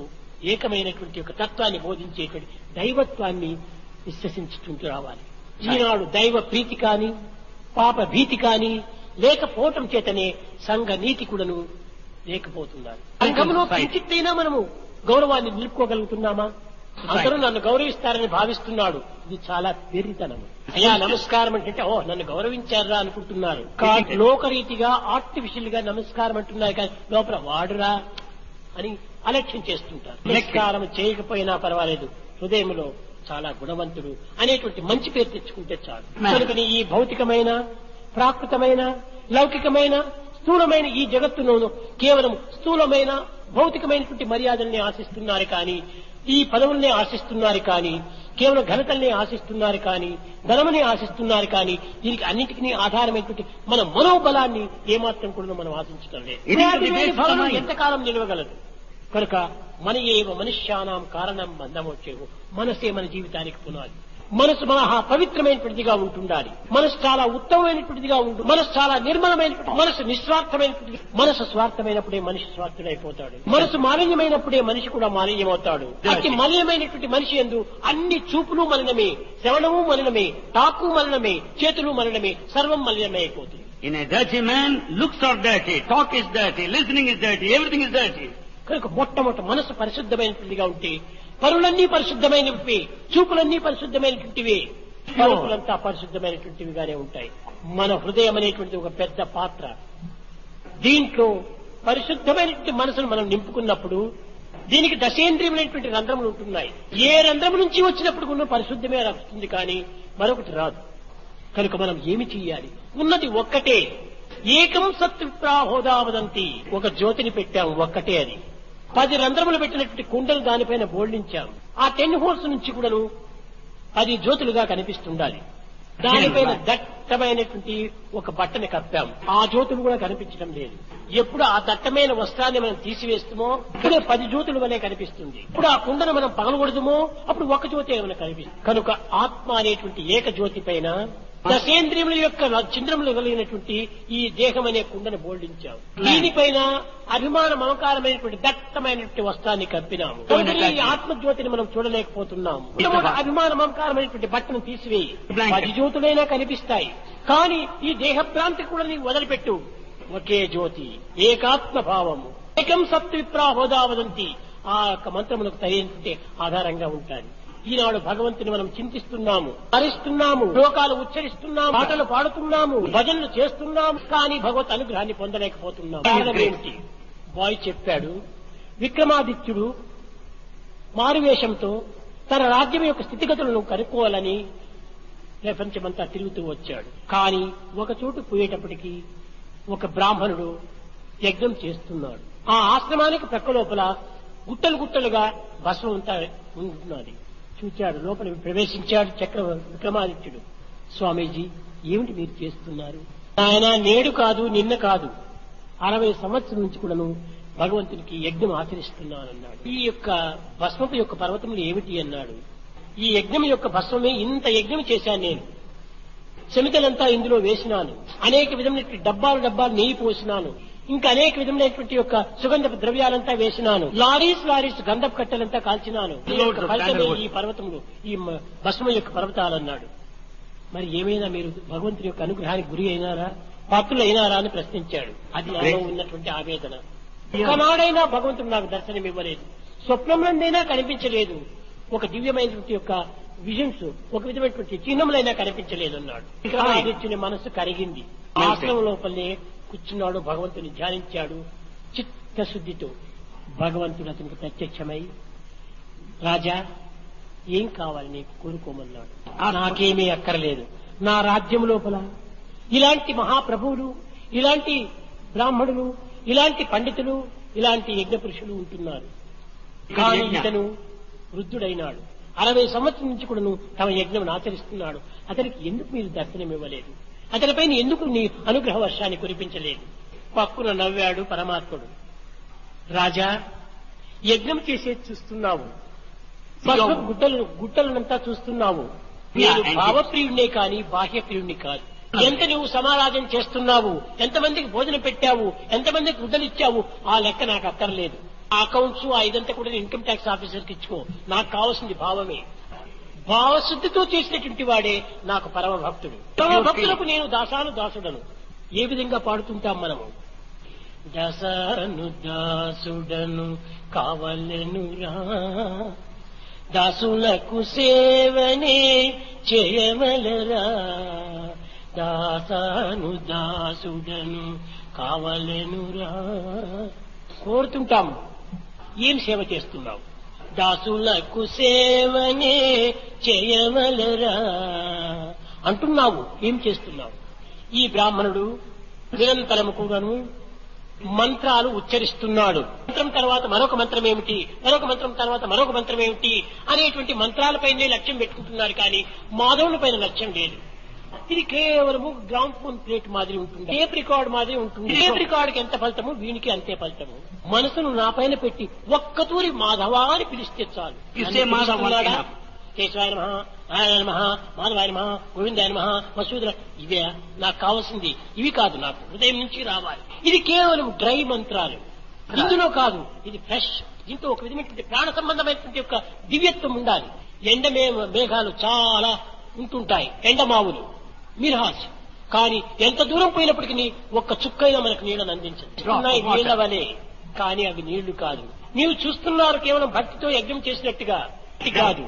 ఏకమైనటువంటి ఒక తత్వాన్ని బోధించేటువంటి దైవత్వాన్ని విశ్వసించుకుంటూ రావాలి. ఈనాడు దైవ ప్రీతి కాని పాప భీతి కాని లేకపోవటం చేతనే సంఘ నీతి కూడాను లేకపోతున్నారు. సంఘంలో కించిత్తైనా మనము గౌరవాన్ని నిలుపుకోగలుగుతున్నామా? అందరూ నన్ను గౌరవిస్తారని భావిస్తున్నాడు. ఇది చాలా వెర్రితనం. అయ్యా నమస్కారం అంటే ఓ నన్ను గౌరవించారా అనుకుంటున్నారు. లోకరీతిగా ఆర్టిఫిషియల్ గా నమస్కారం అంటున్నారు, కానీ లోపల వాడురా అని అలక్ష్యం చేస్తుంటారు. నమస్కారం చేయకపోయినా పర్వాలేదు, హృదయంలో చాలా గుణవంతుడు అనేటువంటి మంచి పేరు తెచ్చుకుంటే చాలు. కనుకని ఈ భౌతికమైన ప్రాకృతమైన లౌకికమైన స్థూలమైన ఈ జగత్తులోనూ కేవలం స్థూలమైన భౌతికమైనటువంటి మర్యాదల్ని ఆశిస్తున్నారు కానీ, ఈ పదవుల్ని ఆశిస్తున్నారు కానీ, కేవలం ఘనతల్ని ఆశిస్తున్నారు కానీ, ధనముని ఆశిస్తున్నారు కానీ, దీనికి అన్నింటికీ ఆధారమైనటువంటి మన మనోబలాన్ని ఏమాత్రం కూడా మనం ఆశించడం లేదు. ఎంతకాలం నిలవగలదు? కనుక మన ఏవ మనుష్యానాం కారణం బంధమొచ్చేవు. మనసే మన జీవితానికి పునాది. మనసు మహా పవిత్రమైనటువంటిదిగా ఉంటుండాలి. మనసు చాలా ఉత్తమమైనటువంటిదిగా ఉంటుంది. మనసు చాలా నిర్మలమైనటువంటి, మనసు నిస్వార్థమైనటువంటి. మనసు స్వార్థమైనప్పుడే మనిషి స్వార్థుడైపోతాడు. మనసు మాలిన్యమైనప్పుడే మనిషి కూడా మాలిన్యమవుతాడు. అతి మలినమైనటువంటి మనిషి యందు అన్ని చూపులు మలినమే, శ్రవణము మలినమే, తాకు మలినమే, చేతులు మలినమే, సర్వం మలినమే అయిపోతుంది. In a dirty man, looks are dirty, talk is dirty, listening is dirty, everything is dirty. కనుక మొట్టమొదటి మనసు పరిశుద్ధమైనటువంటిదిగా ఉంటే పరులన్నీ పరిశుద్ధమైనవి, చూపులన్నీ పరిశుద్ధమైనటువంటివి, పరుపులంతా పరిశుద్ధమైనటువంటివిగానే ఉంటాయి. మన హృదయం అనేటువంటిది ఒక పెద్ద పాత్ర. దీంట్లో పరిశుద్ధమైనటువంటి మనసును మనం నింపుకున్నప్పుడు దీనికి దశేంద్రియమైనటువంటి రంధ్రములు ఉంటున్నాయి. ఏ రంధ్రము నుంచి వచ్చినప్పుడు కూడా పరిశుద్ధమే వస్తుంది, కానీ మరొకటి రాదు. కనుక మనం ఏమి చెయ్యాలి? ఉన్నది ఒక్కటే. ఏకం సత్విప్రాహోదావదంతి. ఒక జ్యోతిని పెట్టాం, ఒక్కటే అది. 10 రంధ్రములు పెట్టినటువంటి కుండలు దానిపైన బోల్డించాం. ఆ 10 హోల్స్ నుంచి కూడాను 10 జ్యోతులుగా కనిపిస్తుండాలి. దానిపైన దట్టమైనటువంటి ఒక బట్టని కప్పాం, ఆ జ్యోతులు కూడా కనిపించడం లేదు. ఎప్పుడు ఆ దట్టమైన వస్త్రాన్ని మనం తీసివేస్తామో ఇప్పుడే 10 జ్యోతుల వలె కనిపిస్తుంది. ఇప్పుడు ఆ కుండను మనం పగలగొడదుమో అప్పుడు ఒక జ్యోతి ఏమైనా కనిపిస్తుంది. కనుక ఆత్మ అనేటువంటి ఏక జ్యోతి పైన దశేంద్రియముల యొక్క చింద్రములు కలిగినటువంటి ఈ దేహం అనే కుండను బోల్డించాం. దీనిపైన అభిమాన మమకారమైనటువంటి దట్టమైనటువంటి వస్త్రాన్ని కప్పినాము. ఈ ఆత్మజ్యోతిని మనం చూడలేకపోతున్నాము. అభిమాన మమకారమైనటువంటి బట్టను తీసివేయి, 10 జ్యోతులైనా కనిపిస్తాయి. కానీ ఈ దేహభ్రాంతి కూడా నీకు వదిలిపెట్టు. ఒకే జ్యోతి, ఏకాత్మ భావము, ఏకం సత్విప్రాహోదావదంతి. ఆ యొక్క మంత్రములకు తగినటువంటి ఆధారంగా ఉంటాయి. ఈనాడు భగవంతుని మనం చింతిస్తున్నాము, హరిస్తున్నాము, శ్లోకాలు ఉచ్చరిస్తున్నాము, పాటలు పాడుతున్నాము, భజనలు చేస్తున్నాము, కానీ భగవత్ అనుగ్రహాన్ని పొందలేకపోతున్నాము. కారణం ఏమిటి? బాయ్ చెప్పాడు, విక్రమాదిత్యుడు మారువేషంతో తన రాజ్యం యొక్క స్థితిగతులను కనుక్కోవాలని ప్రపంచమంతా తిరుగుతూ వచ్చాడు. కానీ ఒక చోటు పోయేటప్పటికీ ఒక బ్రాహ్మణుడు యజ్ఞం చేస్తున్నాడు. ఆ ఆశ్రమానికి ప్రక్క లోపల గుట్టలు గుట్టలుగా భస్మం అంతా ఉంటున్నది. చూచాడు, లోపల ప్రవేశించాడు విక్రమాదిత్యుడు. స్వామీజీ, ఏమిటి మీరు చేస్తున్నారు? ఆయన నేడు కాదు, నిన్న కాదు, 60 సంవత్సరం నుంచి కూడాను భగవంతునికి యజ్ఞం ఆచరిస్తున్నానన్నాడు. ఈ యొక్క భస్మపు యొక్క పర్వతములు ఏమిటి అన్నాడు. ఈ యజ్ఞం యొక్క భస్మమే, ఇంత యజ్ఞం చేశాను నేను. శమికలంతా ఇందులో వేసినాను, అనేక విధమైనటువంటి డబ్బాలు నెయ్యి పోసినాను, ఇంకా అనేక విధమైనటువంటి యొక్క సుగంధపు ద్రవ్యాలంతా వేసినాను, లారీస్ గంధపు కట్టెలంతా కాల్చినాను. ఫలితమే ఈ పర్వతములు, ఈ భస్మ యొక్క పర్వతాలన్నాడు. మరి ఏమైనా మీరు భగవంతుని యొక్క అనుగ్రహానికి గురి అయినారా, పాత్రులు అయినారా అని ప్రశ్నించాడు. అది నాలో ఉన్నటువంటి ఆవేదన. ఒకనాడైనా భగవంతుడు నాకు దర్శనం ఇవ్వలేదు, స్వప్నంలోనైనా కనిపించలేదు, ఒక దివ్యమైనటువంటి యొక్క విజన్స్, ఒక విధమైనటువంటి చిహ్నములైనా కనిపించలేదు అన్నాడు. విక్రమాదిత్యుని మనస్సు కరిగింది. ఆశ్రమం లోపలనే కూర్చున్నాడు, భగవంతుని ధ్యానించాడు. చిత్తశుద్ధితో భగవంతుడు అతనికి ప్రత్యక్షమై, రాజా, ఏం కావాలి నీకు, కోరుకోమన్నాడు. నాకేమీ అక్కర్లేదు. నా రాజ్యం లోపల ఇలాంటి మహాప్రభువులు, ఇలాంటి బ్రాహ్మణులు, ఇలాంటి పండితులు, ఇలాంటి యజ్ఞ పురుషులు ఉంటున్నారు. కానీ ఇతను వృద్ధుడైనాడు, 60 సంవత్సరం నుంచి కూడాను తమ యజ్ఞం ఆచరిస్తున్నాడు. అతనికి ఎందుకు మీరు దర్శనం ఇవ్వలేదు? అతనిపైన ఎందుకు నీ అనుగ్రహ వర్షాన్ని కురిపించలేదు? పక్కున నవ్వాడు పరమాత్ముడు. రాజా, యజ్ఞం చేసేది చూస్తున్నావు, గుట్టలనంతా చూస్తున్నావు. నేను భావప్రియుణ్ణే కాని బాహ్యప్రియుణ్ణి కాదు. ఎంత నువ్వు సమారాధన చేస్తున్నావు, ఎంతమందికి భోజనం పెట్టావు, ఎంతమందికి వృద్ధులిచ్చావు, ఆ లెక్క నాకు అక్కర్లేదు. ఆ అకౌంట్స్ ఇదంతా కూడా ఇన్కమ్ ట్యాక్స్ ఆఫీసర్కి ఇచ్చుకో. నాకు కావాల్సింది భావమే. భావశుద్ధితో చేసినటువంటి వాడే నాకు పరమ భక్తుడు. పరమ భక్తులకు నేను దాసుడను. ఏ విధంగా పాడుతుంటాం మనము? దాసుడను కావలెనురా, దాసులకు సేవనే చేయవలరా, దాసుడను కావలెనురా కోరుతుంటాము. ఏం సేవ చేస్తున్నావు? దాసులకు సేవనే చేయవలరా అంటున్నావు. ఏం చేస్తున్నావు? ఈ బ్రాహ్మణుడు నిరంతరము కూడాను మంత్రాలు ఉచ్చరిస్తున్నాడు. మంత్రం తర్వాత మరొక మంత్రం ఏమిటి, మరొక మంత్రం తర్వాత మరొక మంత్రం ఏమిటి అనేటువంటి మంత్రాలపైనే లక్ష్యం పెట్టుకుంటున్నారు, కానీ మాధవుని పైన లక్ష్యం లేదు. ఇది కేవలము గ్రామ్ ఫోన్ ప్లేట్ మాదిరి ఉంటుంది, టేప్ రికార్డ్ మాదిరి ఉంటుంది. టేప్ రికార్డుకి ఎంత ఫలితము, వీనికి అంతే ఫలితము. మనసును నా పైన పెట్టి ఒక్కతూరి మాధవా అని పిలిస్తే చాలు. కేశవాయ నమః, నారాయణ నమః, మాధవాయ నమః, గోవిందాయ నమః, మసూదర, ఇవే నాకు కావాల్సింది. ఇవి కాదు, నాకు హృదయం నుంచి రావాలి. ఇది కేవలం డ్రై మంత్రాలు, ఇందులో కాదు. ఇది ఫ్రెష్. దీంతో ఒక విధమైనటువంటి ప్రాణ సంబంధమైనటువంటి యొక్క దివ్యత్వం ఉండాలి. ఎండ మేఘాలు చాలా ఉంటుంటాయి, ఎండమావులు, మిర్హాస్. కానీ ఎంత దూరం పోయినప్పటికీ ఒక్క చుక్కైనా మనకు నీళ్ళని అందించదు. నీళ్ల వలే, కానీ అవి నీళ్లు కాదు. నీవు చూస్తున్నారు కేవలం భక్తితో యజ్ఞం చేసినట్టుగా కాదు,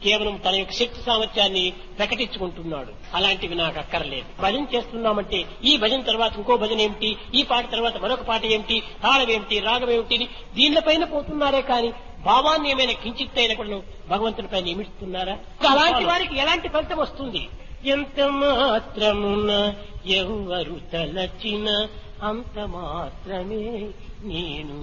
కేవలం తన యొక్క శక్తి సామర్థ్యాన్ని ప్రకటించుకుంటున్నాడు. అలాంటివి నాకు అక్కర్లేదు. భజన చేస్తున్నామంటే ఈ భజన తర్వాత ఇంకో భజన ఏమిటి, ఈ పాట తర్వాత మరొక పాట ఏమిటి, తాళం ఏమిటి, రాగం ఏమిటి, దీనిపైన పోతున్నారే కానీ భావాన్ని ఏమైనా కించిత్ అయినా కూడా భగవంతుని పైన నిమిస్తున్నారా? అలాంటి వారికి ఎలాంటి ఫలితం వస్తుంది? ఎంత మాత్రమున ఎవరు తలచిన అంత మాత్రమే నేను.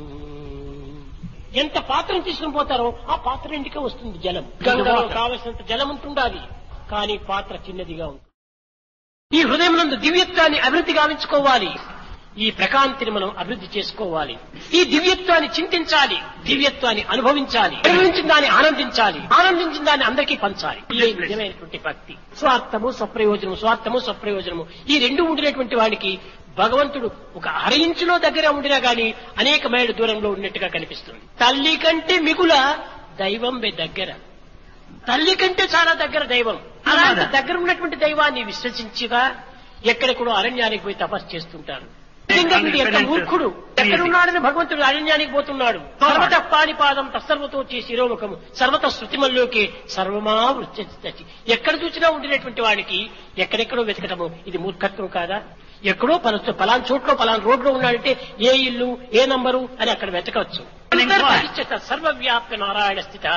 ఎంత పాత్రను తీసుకుని పోతారో ఆ పాత్ర ఇంటికే వస్తుంది జలం. గంగలో కావలసినంత జలం ఉంటుండాలి, కానీ పాత్ర చిన్నదిగా ఉంటుంది. ఈ హృదయం నందు దివ్యత్వాన్ని అభివృద్ధి గావించుకోవాలి. ఈ ప్రకాంతిని మనం అభివృద్ధి చేసుకోవాలి. ఈ దివ్యత్వాన్ని చింతించాలి, దివ్యత్వాన్ని అనుభవించాలి, అనుభవించిన దాన్ని ఆనందించాలి, ఆనందించిన దాన్ని అందరికీ పంచాలి. ఇది నిజమైనటువంటి భక్తి. స్వార్థము స్వప్రయోజనము, స్వార్థము స్వప్రయోజనము, ఈ రెండు ఉండినటువంటి వాడికి భగవంతుడు ఒక అరయించులో దగ్గర ఉండినా గాని అనేక మైళ్ళ దూరంలో ఉన్నట్టుగా కనిపిస్తుంది. తల్లి కంటే మిగుల దైవం దగ్గర, తల్లి కంటే చాలా దగ్గర దైవం. అలాంటి దగ్గర ఉన్నటువంటి దైవాన్ని విశ్వసించిగా ఎక్కడెక్కడో అరణ్యానికి పోయి తపస్సు చేస్తుంటారు. ఎంత మూర్ఖుడు! ఎక్కడున్నాడని భగవంతుడు అరణ్యానికి పోతున్నాడు. సర్వత పాణిపాదం తత్సర్వతో శిరోముఖము సర్వత శృతిమల్లోకి సర్వమా వృత్తి. ఎక్కడ చూసినా ఉండినటువంటి వాడికి ఎక్కడెక్కడో వెతకటము ఇది మూర్ఖత్వం కాదా? ఎక్కడో పలాన్ చోట్లో పలాన్ రోడ్లో ఉన్నాడంటే ఏ ఇల్లు ఏ నంబరు అని అక్కడ వెతకవచ్చు. సర్వవ్యాప్త నారాయణ స్థిత.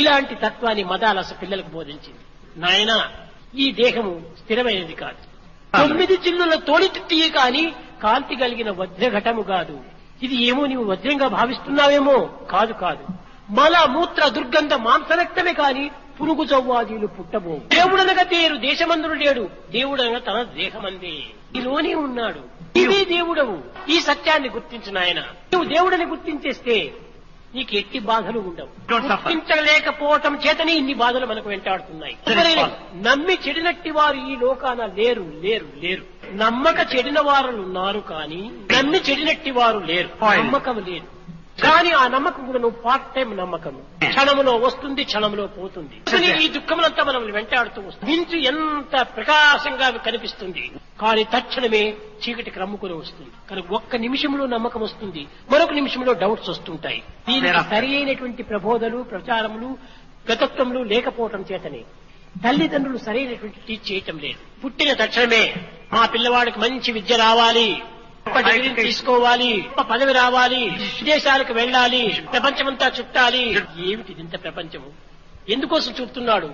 ఇలాంటి తత్వాన్ని మదాలస పిల్లలకు బోధించింది. నాయనా, ఈ దేహము స్థిరమైనది కాదు. 9 చిల్లుల తోడితిత్తియే కాని కాంతి కలిగిన వజ్రఘటము కాదు. ఇది ఏమో నీవు వజ్రంగా భావిస్తున్నావేమో. కాదు కాదు, మల మూత్ర దుర్గంధ మాంసరక్తమే కాని పురుగు చవ్వాదీలు పుట్టబో. దేవుడనగా తేరు దేశమందుడు లేడు, దేవుడనగా తన దేహమందే ఈలోనే ఉన్నాడు. ఇదే దేవుడవు. ఈ సత్యాన్ని గుర్తించిన ఆయన నువ్వు దేవుడని గుర్తించేస్తే నీకు ఎట్టి బాధలు ఉండవు. గుర్తించలేకపోవటం చేతనే ఇన్ని బాధలు మనకు వెంటాడుతున్నాయి. నమ్మి చెడినట్టి వారు ఈ లోకాన లేరు లేరు లేరు. నమ్మక చెడిన వారు ఉన్నారు కానీ నమ్మి చెడినట్టి వారు లేరు. నమ్మకం లేదు కానీ ఆ నమ్మకం కూడా నువ్వు పార్ట్ టైం నమ్మకం. క్షణములో వస్తుంది, క్షణములో పోతుంది. ఈ దుఃఖములంతా మనం వెంటాడుతూ వస్తుంది. మించు ఎంత ప్రకాశంగా కనిపిస్తుంది కానీ తక్షణమే చీకటి క్రమ్ముకుని వస్తుంది. కానీ ఒక్క నిమిషంలో నమ్మకం వస్తుంది, మరొక నిమిషంలో డౌట్స్ వస్తుంటాయి. దీనికి సరి అయినటువంటి ప్రబోధలు, ప్రచారములు, గతత్వములు లేకపోవటం చేతనే తల్లిదండ్రులు సరైనటువంటి టీచ్ చేయటం లేదు. పుట్టిన తక్షణమే మా పిల్లవాడికి మంచి విద్య రావాలి, డిగ్రీ తీసుకోవాలి, పదవి రావాలి, విదేశాలకు వెళ్ళాలి, ప్రపంచమంతా చుట్టాలి. ఏమిటి ఇంత ప్రపంచము? ఎందుకోసం చుడుతున్నాడు?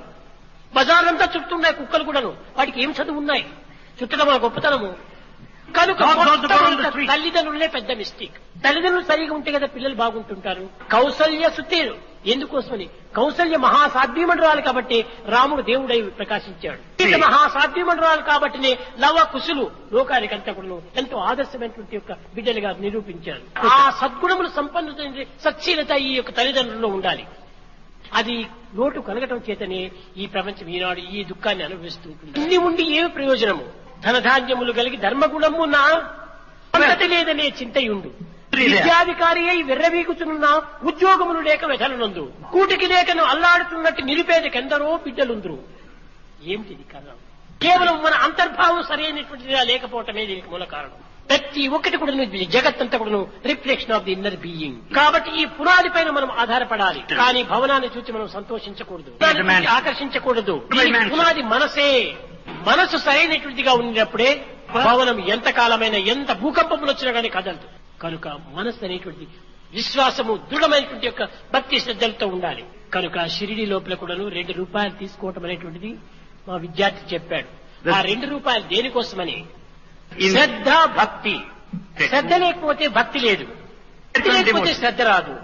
బజార్లంతా చుడుతున్నాయి కుక్కలు కూడాను. వాటికి ఏం చదువు ఉన్నాయి? చుట్టడం ఆ గొప్పతనము. కనుక తల్లిదండ్రులే పెద్ద మిస్టేక్. తల్లిదండ్రులు సరిగా ఉంటే కదా పిల్లలు బాగుంటుంటారు. కౌసల్య సుతేరు ఎందుకోసమని? కౌసల్య మహాసాధ్యమండరాలు కాబట్టి రాముడు దేవుడై ప్రకాశించాడు. మహాసాధ్యమండరాలు కాబట్టినే లవ కుశులు లోకానికంతా కూడా ఎంతో ఆదర్శమైనటువంటి యొక్క బిడ్డలుగా నిరూపించారు. ఆ సద్గుణములు సంపన్నులైన సత్శీలత ఈ యొక్క తల్లిదండ్రుల్లో ఉండాలి. అది లోటు కలగటం చేతనే ఈ ప్రపంచం ఈనాడు ఈ దుఃఖాన్ని అనుభవిస్తూ ఉంటుంది. ఇన్ని ఉండి ఏమి ప్రయోజనము? ధనధాన్యములు కలిగి ధర్మగుణము నా పద్ధతి లేదనే చింతయుండు. విద్యాధికారి అయి విర్రవీగుతున్న ఉద్యోగములు లేక వెధలనందు కూటికి లేకను అల్లాడుతున్నట్టు నిరుపేదకెందరో బిడ్డలుందరు. ఏమిటిది కారణం? కేవలం మన అంతర్భావం సరైనటువంటిదిగా లేకపోవటమే దీనికి మూల కారణం. ప్రతి ఒక్కటి కూడా జగత్తంతా కూడా reflection of the inner being. కాబట్టి ఈ పునాది పైన మనం ఆధారపడాలి కానీ భవనాన్ని చూసి మనం సంతోషించకూడదు, ఆకర్షించకూడదు. పునాది మనసే. మనసు సరైనటువంటిదిగా ఉన్నప్పుడే భవనం ఎంత కాలమైన ఎంత భూకంపములు వచ్చినా కానీ కదలదు. కనుక మనసు అనేటువంటి విశ్వాసము దృఢమైనటువంటి యొక్క భక్తి శ్రద్ధలతో ఉండాలి. కనుక షిరిడి లోపల కూడాను 2 రూపాయలు తీసుకోవటం అనేటువంటిది మా విద్యార్థి చెప్పాడు. ఆ 2 రూపాయలు దేనికోసమని? శ్రద్ధ, భక్తి. శ్రద్ధ లేకపోతే భక్తి లేదు, భక్తి లేకపోతే శ్రద్ధ రాదు.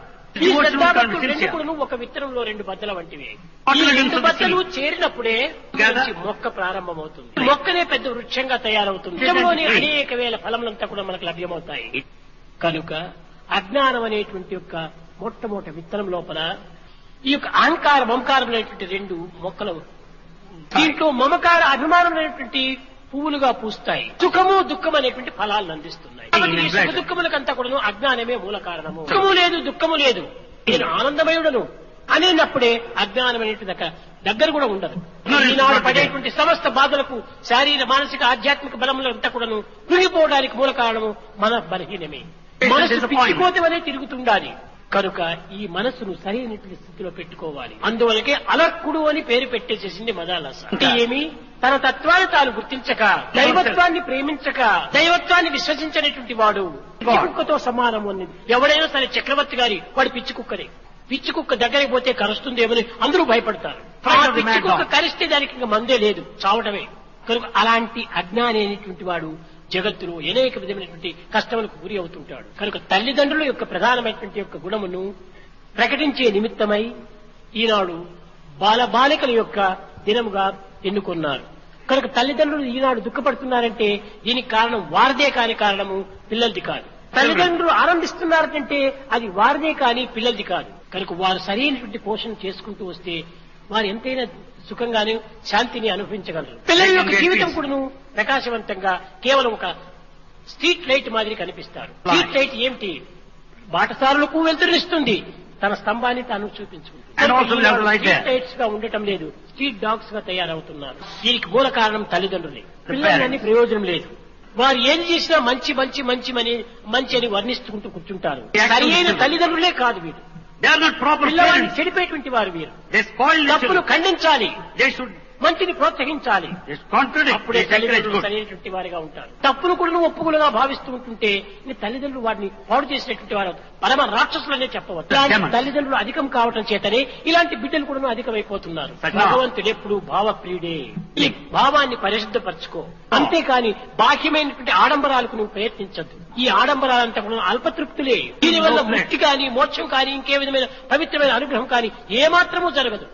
ఈ శ్రద్ధ భక్తులు 2 కూడా ఒక విత్తనంలో 2 బద్దల వంటివి. ఈ 2 బద్దలు చేరినప్పుడే మొక్క ప్రారంభమవుతుంది. మొక్కనే పెద్ద వృక్షంగా తయారవుతుంది. వృక్షంలోని అనేక వేల ఫలములంతా కూడా మనకు లభ్యమవుతాయి. కనుక అజ్ఞానం అనేటువంటి యొక్క మొట్టమొదటి విత్తనం లోపల ఈ యొక్క అహంకార మమకారం అనేటువంటి 2 మొక్కలు, దీంట్లో మమకార అభిమానం అనేటువంటి పువ్వులుగా పూస్తాయి. సుఖము దుఃఖం అనేటువంటి ఫలాలను అందిస్తున్నాయి. ఈ సుఖ దుఃఖములకంతా కూడా అజ్ఞానమే మూల కారణము. సుఖము లేదు, దుఃఖము లేదు, నేను ఆనందమయుడను అనేటప్పుడే అజ్ఞానం అనేటువంటి దగ్గర కూడా ఉండదు. ఈనాడు పడేటువంటి సమస్త బాధలకు శారీర మానసిక ఆధ్యాత్మిక బలములంతా కూడాను కృంగిపోవడానికి మూల కారణము మన బలహీనమే. మనసు పిచ్చిపోతే వలే తిరుగుతుండాలి. కనుక ఈ మనస్సును సరైనటువంటి స్థితిలో పెట్టుకోవాలి. అందువలకే అలక్కుడు అని పేరు పెట్టేసేసింది మదాలస. అంటే ఏమి? తన తత్వాన్ని తాను గుర్తించక, దైవత్వాన్ని ప్రేమించక, దైవత్వాన్ని విశ్వసించినటువంటి వాడు పిచ్చి కుక్కతో సమానము అన్నది. ఎవడైనా సరే చక్రవర్తి గారి వాడు పిచ్చి కుక్కనే. పిచ్చి కుక్క దగ్గరికి పోతే కరుస్తుందేమని అందరూ భయపడతారు. పిచ్చి కుక్క కరిస్తే దానికి ఇంకా మందే లేదు, చావటమే. కనుక అలాంటి అజ్ఞాని అనేటువంటి వాడు జగత్తులో అనేక విధమైనటువంటి కష్టములకు గురి అవుతుంటాడు. కనుక తల్లిదండ్రుల యొక్క ప్రధానమైనటువంటి యొక్క గుణమును ప్రకటించే నిమిత్తమై ఈనాడు బాలబాలికల యొక్క దినముగా ఎన్నుకున్నారు. కనుక తల్లిదండ్రులు ఈనాడు దుఃఖపడుతున్నారంటే దీనికి కారణం వారిదే కాని కారణము పిల్లలది కాదు. తల్లిదండ్రులు ఆనందిస్తున్నారంటే అది వారిదే కాని పిల్లలది కాదు. కనుక వారు సరైనటువంటి పోషణ చేసుకుంటూ వస్తే వారు ఎంతైనా సుఖంగానే శాంతిని అనుభవించగలరు. పిల్లల యొక్క జీవితం కూడా ప్రకాశవంతంగా కేవలం ఒక స్ట్రీట్ లైట్ మాదిరి కనిపిస్తారు. స్ట్రీట్ లైట్ ఏమిటి? బాటసారులకు వెలుతురునిస్తుంది, తన స్తంభాన్ని తాను చూపించుకుంటుంది. స్ట్రీట్ లైట్స్ గా ఉండటం లేదు, స్ట్రీట్ డాగ్స్ గా తయారవుతున్నారు. దీనికి మూల కారణం తల్లిదండ్రులే. పిల్లలని ప్రయోజనం లేదు. వారు ఏది చేసినా మంచి మంచి మంచి మంచి అని వర్ణిస్తుంటూ కూర్చుంటారు. సరైన తల్లిదండ్రులే కాదు వీరు. పిల్లవాడిని చెడిపోయేటువంటి వారు వీరు. తప్పును ఖండించాలి, మంచిని ప్రోత్సహించాలి. It's contradict. అప్పుడే It's encourage తల్లిదండ్రులు good. సరైనటువంటి వారిగా ఉంటారు. తప్పును కూడా ఒప్పుకులుగా భావిస్తూ ఉంటుంటే ఈ తల్లిదండ్రులు వారిని పాడు చేసినటువంటి వారు పరమ రాక్షసులనే చెప్పవచ్చు. ఇలాంటి తల్లిదండ్రులు అధికం కావటం చేతనే ఇలాంటి బిడ్డలు కూడా అధికమైపోతున్నారు. భగవంతుడు ఎప్పుడు భావప్రియుడే. ఈ భావాన్ని పరిశుద్ధపరచుకో. అంతేకాని బాహ్యమైనటువంటి ఆడంబరాలకు నువ్వు ప్రయత్నించద్దు. ఈ ఆడంబరాలంతా కూడా అల్పతృప్తులే. దీనివల్ల ముక్తి కానీ మోక్షం కానీ ఇంకే విధమైన పవిత్రమైన అనుగ్రహం కానీ ఏమాత్రమూ జరగదు.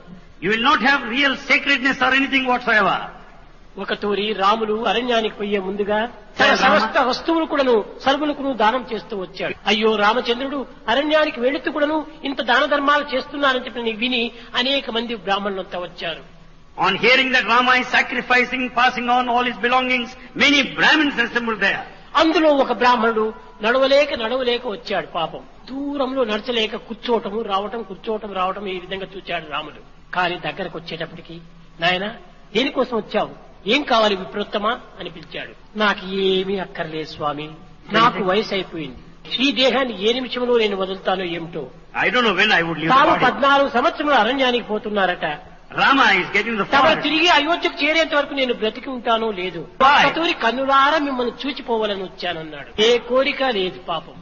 You will not have real sacredness or anything whatsoever. ఒక తూరి రాములు అరణ్యానికి పోయే ముందుగా తన సమస్త వస్తువులు కూడాను సర్వులకు దానం చేస్తూ వచ్చాడు. అయ్యో రామచంద్రుడు అరణ్యానికి వెళుతూ కూడాను ఇంత దాన ధర్మాలు చేస్తున్నారని చెప్పి విని అనేక మంది బ్రాహ్మణులంతా వచ్చారు. On hearing that Rama is sacrificing, passing on all his belongings, many Brahmins assembled there. అందులో ఒక బ్రాహ్మణుడు నడవలేక వచ్చాడు. పాపం దూరంలో నడచలేక కూర్చోవటం రావటం ఈ విధంగా చూచాడు రాముడు. కానీ దగ్గరకు వచ్చేటప్పటికి నాయన దేనికోసం వచ్చావు, ఏం కావాలి విప్రోత్తమా అని పిలిచాడు. నాకు ఏమీ అక్కర్లేదు స్వామి, నాకు వయసు అయిపోయింది. ఈ దేహాన్ని ఏ నిమిషంలో నేను వదులుతానో ఏమిటో. I don't know when I would leave the తాను body. 14 సంవత్సరాలు అరణ్యానికి పోతున్నారట. Rama is getting the తమ forest. తిరిగి అయోధ్యకు చేరేంత వరకు నేను బ్రతికి ఉంటానో లేదు. Why? కతూరి కన్నులారా మిమ్మల్ని చూచిపోవాలని వచ్చానన్నాడు. ఏ కోరిక లేదు పాపం.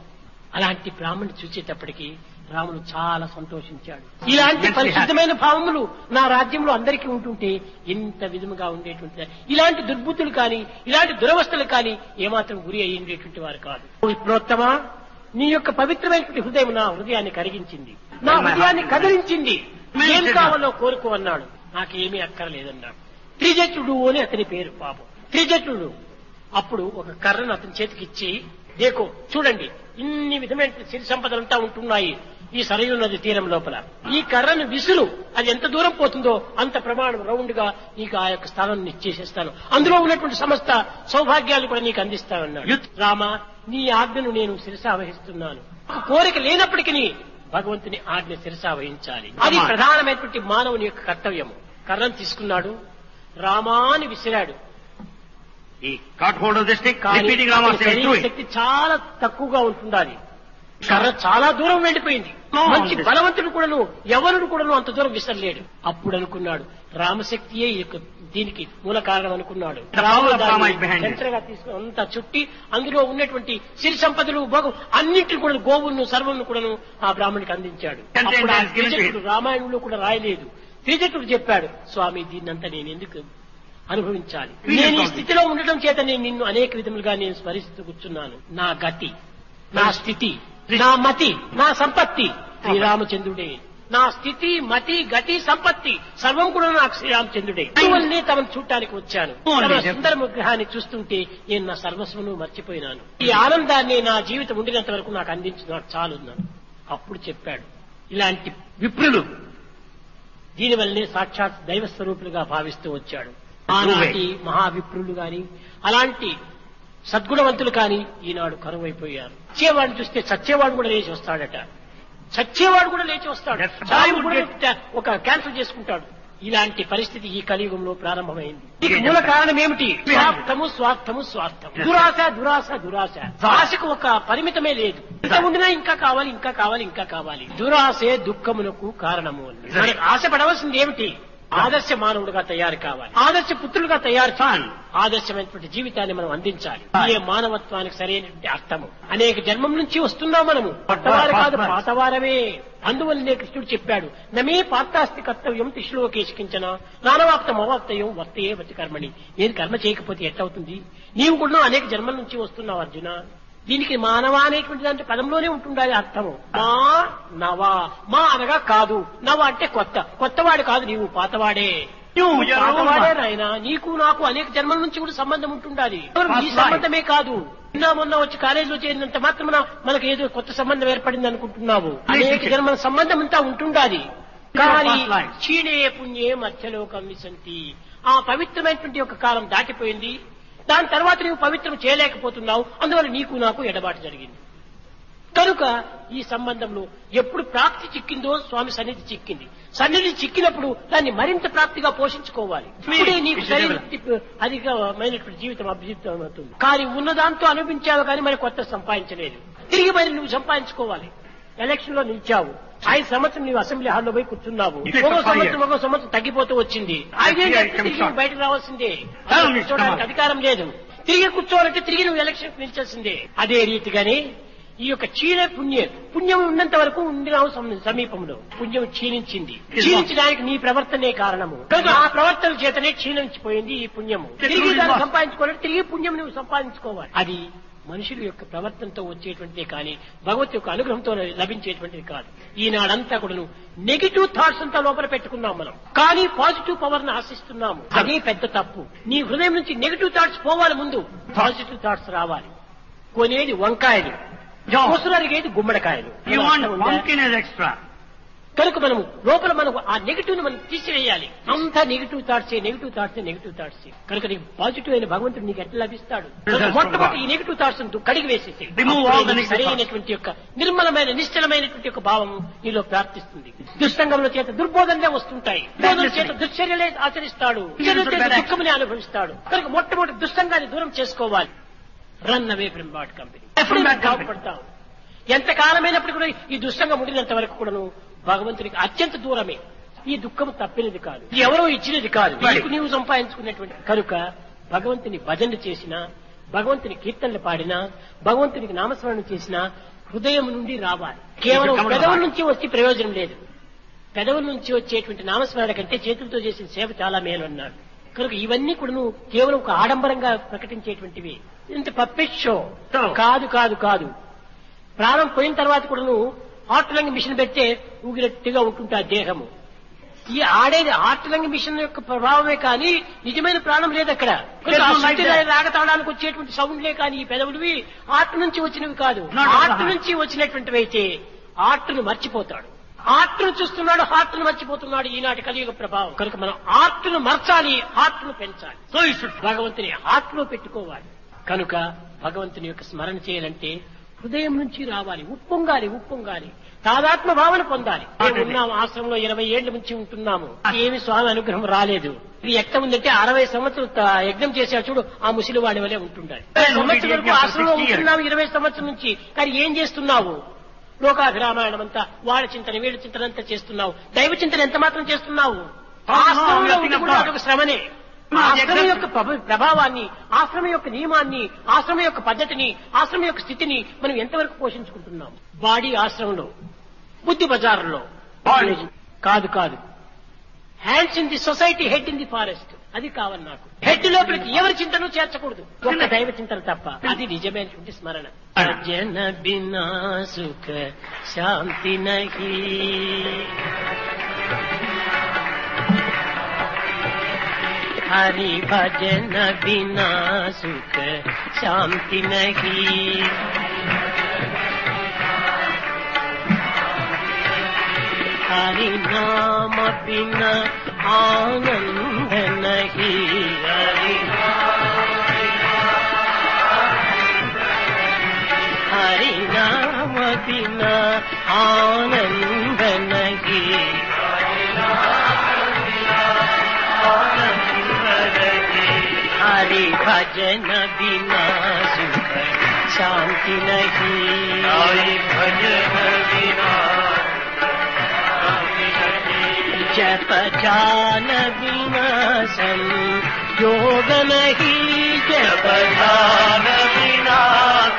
అలాంటి బ్రాహ్మణుని చూసేటప్పటికి రాముడు చాలా సంతోషించాడు. ఇలాంటి పరిశుద్ధమైన భావములు నా రాజ్యంలో అందరికీ ఉంటుంటే ఎంత విధముగా ఉండేటువంటి ఇలాంటి దుర్బుద్ధులు కానీ ఇలాంటి దురవస్థలు కానీ ఏమాత్రం గురి అయ్యేటువంటి వారు కాదు. విప్రోత్తమా, నీ యొక్క పవిత్రమైనటువంటి హృదయం నా హృదయాన్ని కరిగించింది, నా హృదయాన్ని కదిలించింది. ఏం కావాలో కోరుకో అన్నాడు. నాకేమీ అక్కర్లేదన్నాడు. త్రిజటుడు అని అతని పేరు. పాపం త్రిజటుడు. అప్పుడు ఒక కర్రను అతని చేతికి ఇచ్చి, దేకో చూడండి ఇన్ని విధమైన సిరి సంపదలంతా ఉంటున్నాయి ఈ సరయూ నది తీరం లోపల. ఈ కర్రను విసురు, అది ఎంత దూరం పోతుందో అంత ప్రమాణం రౌండ్ గా నీకు ఆ యొక్క స్థానాన్ని ఇచ్చేసేస్తాను. అందులో ఉన్నటువంటి సమస్త సౌభాగ్యాలు కూడా నీకు అందిస్తానన్నాడు. రామ, నీ ఆజ్ఞను నేను శిరసా వహిస్తున్నాను. ఒక కోరిక లేనప్పటికీ భగవంతుని ఆజ్ఞ శిరసా వహించాలి. అది ప్రధానమైనటువంటి మానవుని యొక్క కర్తవ్యము. కర్రను తీసుకున్నాడు, రామాని విసిరాడు. He caught hold of the stick, కానీ repeating Rama's name, do శరీర it. శక్తి చాలా తక్కువగా ఉంటుండాలి. కర్ర చాలా దూరం వెళ్ళిపోయింది. మంచి బలవంతుడు కూడాను యవనుడు కూడాను అంత దూరం విసరలేడు. అప్పుడు అనుకున్నాడు రామశక్తియే దీనికి మూల కారణం అనుకున్నాడు. యంత్రంగా తీసుకుని అంతా చుట్టి అందులో ఉన్నటువంటి సిరి సంపదలు భోగం అన్నింటిని కూడా గోవులను సర్వను కూడాను ఆ బ్రాహ్మణుడికి అందించాడు. అప్పుడు ఆ త్రిజటుడు రామాయణంలో కూడా రాయలేదు. త్రిజటుడు చెప్పాడు, స్వామి దీన్నంతా నేను ఎందుకు అనుభవించాలి? నేను ఈ స్థితిలో ఉండటం చేత నేను నిన్ను అనేక విధములుగా నేను స్మరిస్తూ కూర్చున్నాను. నా గతి, నా స్థితి, నా మతి, నా సంపత్తి శ్రీరామచంద్రుడే. నా స్థితి, మతి, గతి, సంపత్తి సర్వం కూడా నాకు శ్రీరామచంద్రుడే. అందువల్లనే తమను చూడటానికి వచ్చాను. తమ సుందర విగ్రహాన్ని చూస్తుంటే నేను నా సర్వస్వను మర్చిపోయినాను. ఈ ఆనందాన్ని నా జీవితం ఉండినంత వరకు నాకు అందించినాడు చాలున్నాను. అప్పుడు చెప్పాడు, ఇలాంటి విప్రులు దీనివల్లనే సాక్షాత్ దైవ స్వరూపులుగా భావిస్తూ వచ్చాడు. ఆనాటి మహావిప్రులు గాని అలాంటి సద్గుణవంతులు కాని ఈనాడు కరువైపోయారు. చచ్చేవాడిని చూస్తే చచ్చేవాడు కూడా లేచి వస్తాడట. చచ్చేవాడు కూడా లేచి వస్తాడు. చావు కూడా ఒక క్యాన్సిల్ చేసుకుంటాడు. ఇలాంటి పరిస్థితి ఈ కలియుగంలో ప్రారంభమైంది. దీనికి మూల కారణం ఏమిటి? స్వార్థము. దురాశ. ఆశకు ఒక పరిమితమే లేదు. ఎంత ఉండినా ఇంకా కావాలి. దురాశే దుఃఖమునకు కారణము. మనకు ఆశపడవలసింది ఏమిటి? ఆదర్శ మానవుడుగా తయారు కావాలి, ఆదర్శ పుత్రులుగా తయారు కావాలి, ఆదర్శమైనటువంటి జీవితాన్ని మనం అందించాలి. ఇదే మానవత్వానికి సరైనటువంటి అర్థము. అనేక జన్మం నుంచి వస్తున్నాం మనము, పట్టవారు కాదు పాతవారమే. అందువల్లనే కృష్ణుడు చెప్పాడు, నమే పాత్తాస్తి కర్తవ్యం తిశ్లోకేశికించన నానవాప్తం అవాప్తయం వర్తయే వతి కర్మణి. నేను కర్మ చేయకపోతే ఎట్లవుతుంది? నీవు కూడా అనేక జన్మల నుంచి వస్తున్నావు అర్జున. దీనికి మానవ అనేటువంటి దాంట్లో పదంలోనే ఉంటుండాలి అర్థము. మా అనగా కాదు, నవ అంటే కొత్తవాడు కాదు, నీవు పాతవాడే. పాతవాడే నాయన. నీకు నాకు అనేక జన్మల నుంచి కూడా సంబంధం ఉంటుండాలి. ఈ సంబంధమే కాదు, మొన్న వచ్చి కాలేజీలో చేరినంత మాత్రం మనకు ఏదో కొత్త సంబంధం ఏర్పడింది అనుకుంటున్నావు. అనేక జన్మల సంబంధం అంతా ఉంటుండాలి. కానీ క్షీణే పుణ్యే మధ్యలోకం విసంతి. ఆ పవిత్రమైనటువంటి ఒక కాలం దాటిపోయింది. దాని తర్వాత నీవు పవిత్రం చేయలేకపోతున్నావు. అందువల్ల నీకు నాకు ఎడబాటు జరిగింది. కనుక ఈ సంబంధంలో ఎప్పుడు ప్రాప్తి చిక్కిందో స్వామి సన్నిధి చిక్కింది. సన్నిధి చిక్కినప్పుడు దాన్ని మరింత ప్రాప్తిగా పోషించుకోవాలి. ఇప్పుడే నీకు అధికమైనటువంటి జీవితం అభిజితం అవుతుంది. కానీ ఉన్నదాంతో అనుభవించావు కానీ మరి కొత్త సంపాదించలేదు. తిరిగి మరి నువ్వు సంపాదించుకోవాలి. ఎలక్షన్ లో నిలిచావు. 5 సంవత్సరం నీవు అసెంబ్లీ హాల్లో పోయి కూర్చున్నావు. It takes ఒక్కో 5 years. సంవత్సరం తగ్గిపోతూ వచ్చింది. Yes, 5 yeah, ఏళ్ళు come తిరిగి short. నువ్వు బయటకు రావాల్సిందే. Tell me, కూర్చోడానికి come on. అధికారం లేదు. తిరిగి కూర్చోవాలంటే తిరిగి నువ్వు ఎలక్షన్ నిలిచాల్సిందే. అదే రీతిగానే ఈ యొక్క పుణ్యం ఉన్నంత వరకు ఉండినావు సమీపంలో. పుణ్యం క్షీణించింది. క్షీణించడానికి నీ ప్రవర్తనే కారణము. కనుక ఆ ప్రవర్తన చేతనే క్షీణించిపోయింది ఈ పుణ్యము. తిరిగి దాన్ని సంపాదించుకోవాలంటే తిరిగి పుణ్యం నువ్వు సంపాదించుకోవాలి. అది మనుషుల యొక్క ప్రవర్తనతో వచ్చేటువంటిదే కానీ భగవత్ యొక్క అనుగ్రహంతో లభించేటువంటిది కాదు. ఈనాడంతా కూడా నెగిటివ్ థాట్స్ అంతా లోపల పెట్టుకున్నాం మనం, కానీ పాజిటివ్ పవర్ ను ఆశిస్తున్నాము. అదే పెద్ద తప్పు. నీ హృదయం నుంచి నెగిటివ్ థాట్స్ పోవాలి, ముందు పాజిటివ్ థాట్స్ రావాలి. కొనేది వంకాయలు, కొసరరిగేది గుమ్మడికాయలు. You want pumpkin as extra. కనుక మనము లోపల మనం ఆ నెగిటివ్ ని మనం తీసివేయాలి. అంతా నెగిటివ్ థాట్స్ కనుక నీకు పాజిటివ్ అయిన భగవంతుడు నీకు ఎట్లా లభిస్తాడు? మొట్టమొదటి ఈ నెగిటివ్ థాట్స్ కడిగి వేసేసి సరైనటువంటి యొక్క నిర్మలమైన నిశ్చలమైనటువంటి యొక్క భావం నీలో ప్రాప్తిస్తుంది. దుస్సంగముల చేత దుర్బోధనలే వస్తుంటాయి. చేత దుశ్చర్యలే ఆచరిస్తాడు, దుఃఖమునే అనుభవిస్తాడు. కనుక మొట్టమొదటి దుస్సంగాన్ని దూరం చేసుకోవాలి. Run away from bad company. ఎప్పుడు బాగుపడతావు. ఎంతకాలమైనప్పుడు కూడా ఈ దుస్సంగం ఉండినంత వరకు కూడాను భగవంతునికి అత్యంత దూరమే. ఈ దుఃఖం తప్పినది కాదు, ఇది ఎవరో ఇచ్చినది కాదు, నీవు సంపాదించుకునేటువంటి. కనుక భగవంతుని భజన చేసినా, భగవంతుని కీర్తనలు పాడినా, భగవంతునికి నామస్మరణ చేసినా హృదయం నుండి రావాలి. కేవలం పెదవుల నుంచి వచ్చి ప్రయోజనం లేదు. పెదవుల నుంచి వచ్చేటువంటి నామస్మరణ కంటే చేతులతో చేసిన సేవ చాలా మేలు అన్నాడు. కనుక ఇవన్నీ కూడా నువ్వు కేవలం ఒక ఆడంబరంగా ప్రకటించేటువంటివి. ఇంత పప్పెట్ షో కాదు కాదు కాదు. ప్రాణం పోయిన తర్వాత కూడా నువ్వు హార్ట్ లంగ్ మిషన్ పెడితే ఊగినట్టుగా ఉంటుంటా దేహము. ఈ ఆడేది హార్ట్ లంగ్ మిషన్ యొక్క ప్రభావమే కానీ నిజమైన ప్రాణం లేదు అక్కడ. రాగతాడానికి వచ్చేటువంటి సౌండ్లే కానీ ఈ పెదవుడివి హార్ట్ నుంచి వచ్చినవి కాదు. హార్ట్ నుంచి వచ్చినటువంటివి అయితే హార్ట్ ను మర్చిపోతాడు. హార్ట్ ను చూస్తున్నాడు, హార్ట్ ను మర్చిపోతున్నాడు. ఈనాటి కలియుగ ప్రభావం. కనుక మనం హార్ట్ ను మార్చాలి, హార్ట్ ను పెంచాలి. సో ఈ భగవంతుని హార్ట్ లో పెట్టుకోవాలి. కనుక భగవంతుని యొక్క స్మరణ చేయాలంటే హృదయం నుంచి రావాలి, ఉప్పొంగాలి. తాదాత్మ భావన పొందాలి. ఉన్నాము ఆశ్రమంలో 20 ఏళ్ల నుంచి ఉంటున్నాము. ఏమి స్వామి అనుగ్రహం రాలేదు. ఇది ఎట్లా ఉందంటే 60 సంవత్సరాలు యజ్ఞం చేసా చూడు, ఆ ముసిలి వాడి వల్లే ఉంటుండాలి. సంవత్సరం వరకు ఆశ్రమంలో ఉంటున్నాము 20 సంవత్సరం నుంచి. కానీ ఏం చేస్తున్నావు? లోకాభిరామాయణం అంతా వాళ్ళ చింతన వీళ్ళ చింతన అంతా చేస్తున్నావు. దైవ చింతన ఎంత మాత్రం చేస్తున్నావు? ఆశ్రమంలో ఉండి కూడా అదొక శ్రమనే. ఆశ్రమం యొక్క ప్రభావాన్ని, ఆశ్రమం యొక్క నియమాన్ని, ఆశ్రమం యొక్క పద్ధతిని, ఆశ్రమం యొక్క స్థితిని మనం ఎంతవరకు పోషించుకుంటున్నాం? బాడీ ఆశ్రమంలో, బుద్ధి బజార్లో కాదు. Hands in the society, head in the forest. అది కావాలి నాకు. హెడ్ లోపలికి ఎవరి చింతను చేర్చకూడదు, ఒక్క దైవ చింతన తప్ప. అది నిజమైనటువంటి స్మరణ. జన బినా సుఖ శాంతి నహీ, హరి భజన బినా సుఖ శాంతి నహీ, హరి నామ బినా ఆనంద నహీ, హరి నామ బినా ఆనంద నహీ, हरि भजन बिना सुख शांति नहीं, हरि भजन बिना जप जान बिना संयोग नहीं, जप जान बिना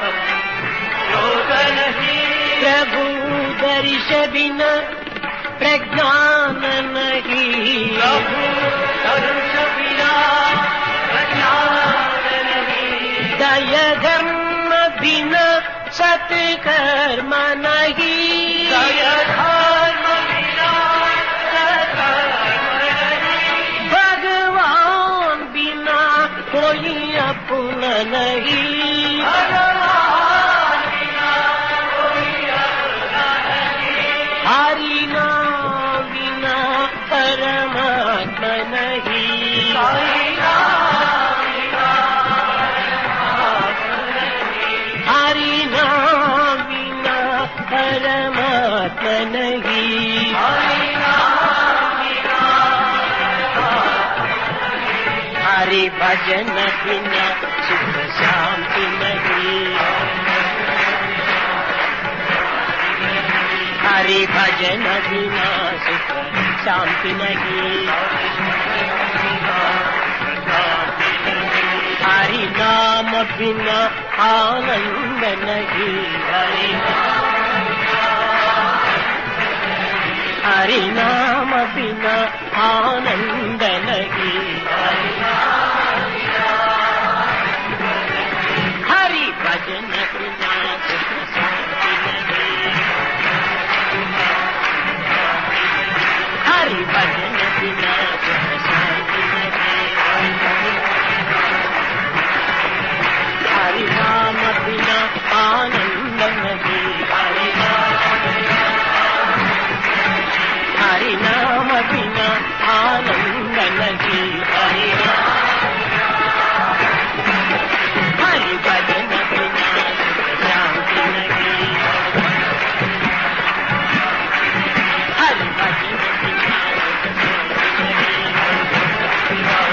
संयोग नहीं, प्रभु दर्श बिना प्रज्ञान नहीं, प्रभु दर्श बिना दय धर्म बिना सत्कर्म नहीं, दय धर्म बिना सत्कर्म नहीं, भगवान बिना कोई अपना नहीं, भगवान बिना कोई अपना नहीं, हरि नाम बिना परमात्मा नहीं, हरि परमात्मा नहीं, हरि भजन बिना सुख शांति नहीं, हरि भजन बिना सुख शांति नहीं, हरि नाम बिना आनंद नहीं, हरि नाम बिना आनंद नहीं, हरि भजन बिना सुख शांति नहीं, हरि भजन बिना सुख शांति नहीं, हरि नाम बिना आनंद नहीं, हरि नाम बिना आनंद नहीं, हरि भजन बिना सुख शांति नहीं, हरि भजन बिना सुख शांति नहीं।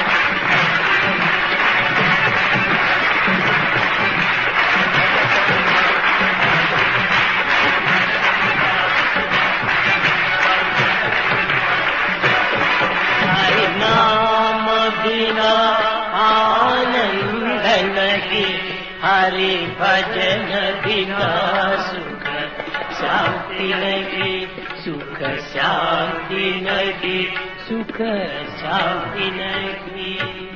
हरि नाम बिना आनंद नहीं, हरि भजन बिना सुख शांति नहीं, सुख शांति नहीं, सुख शांति नहीं।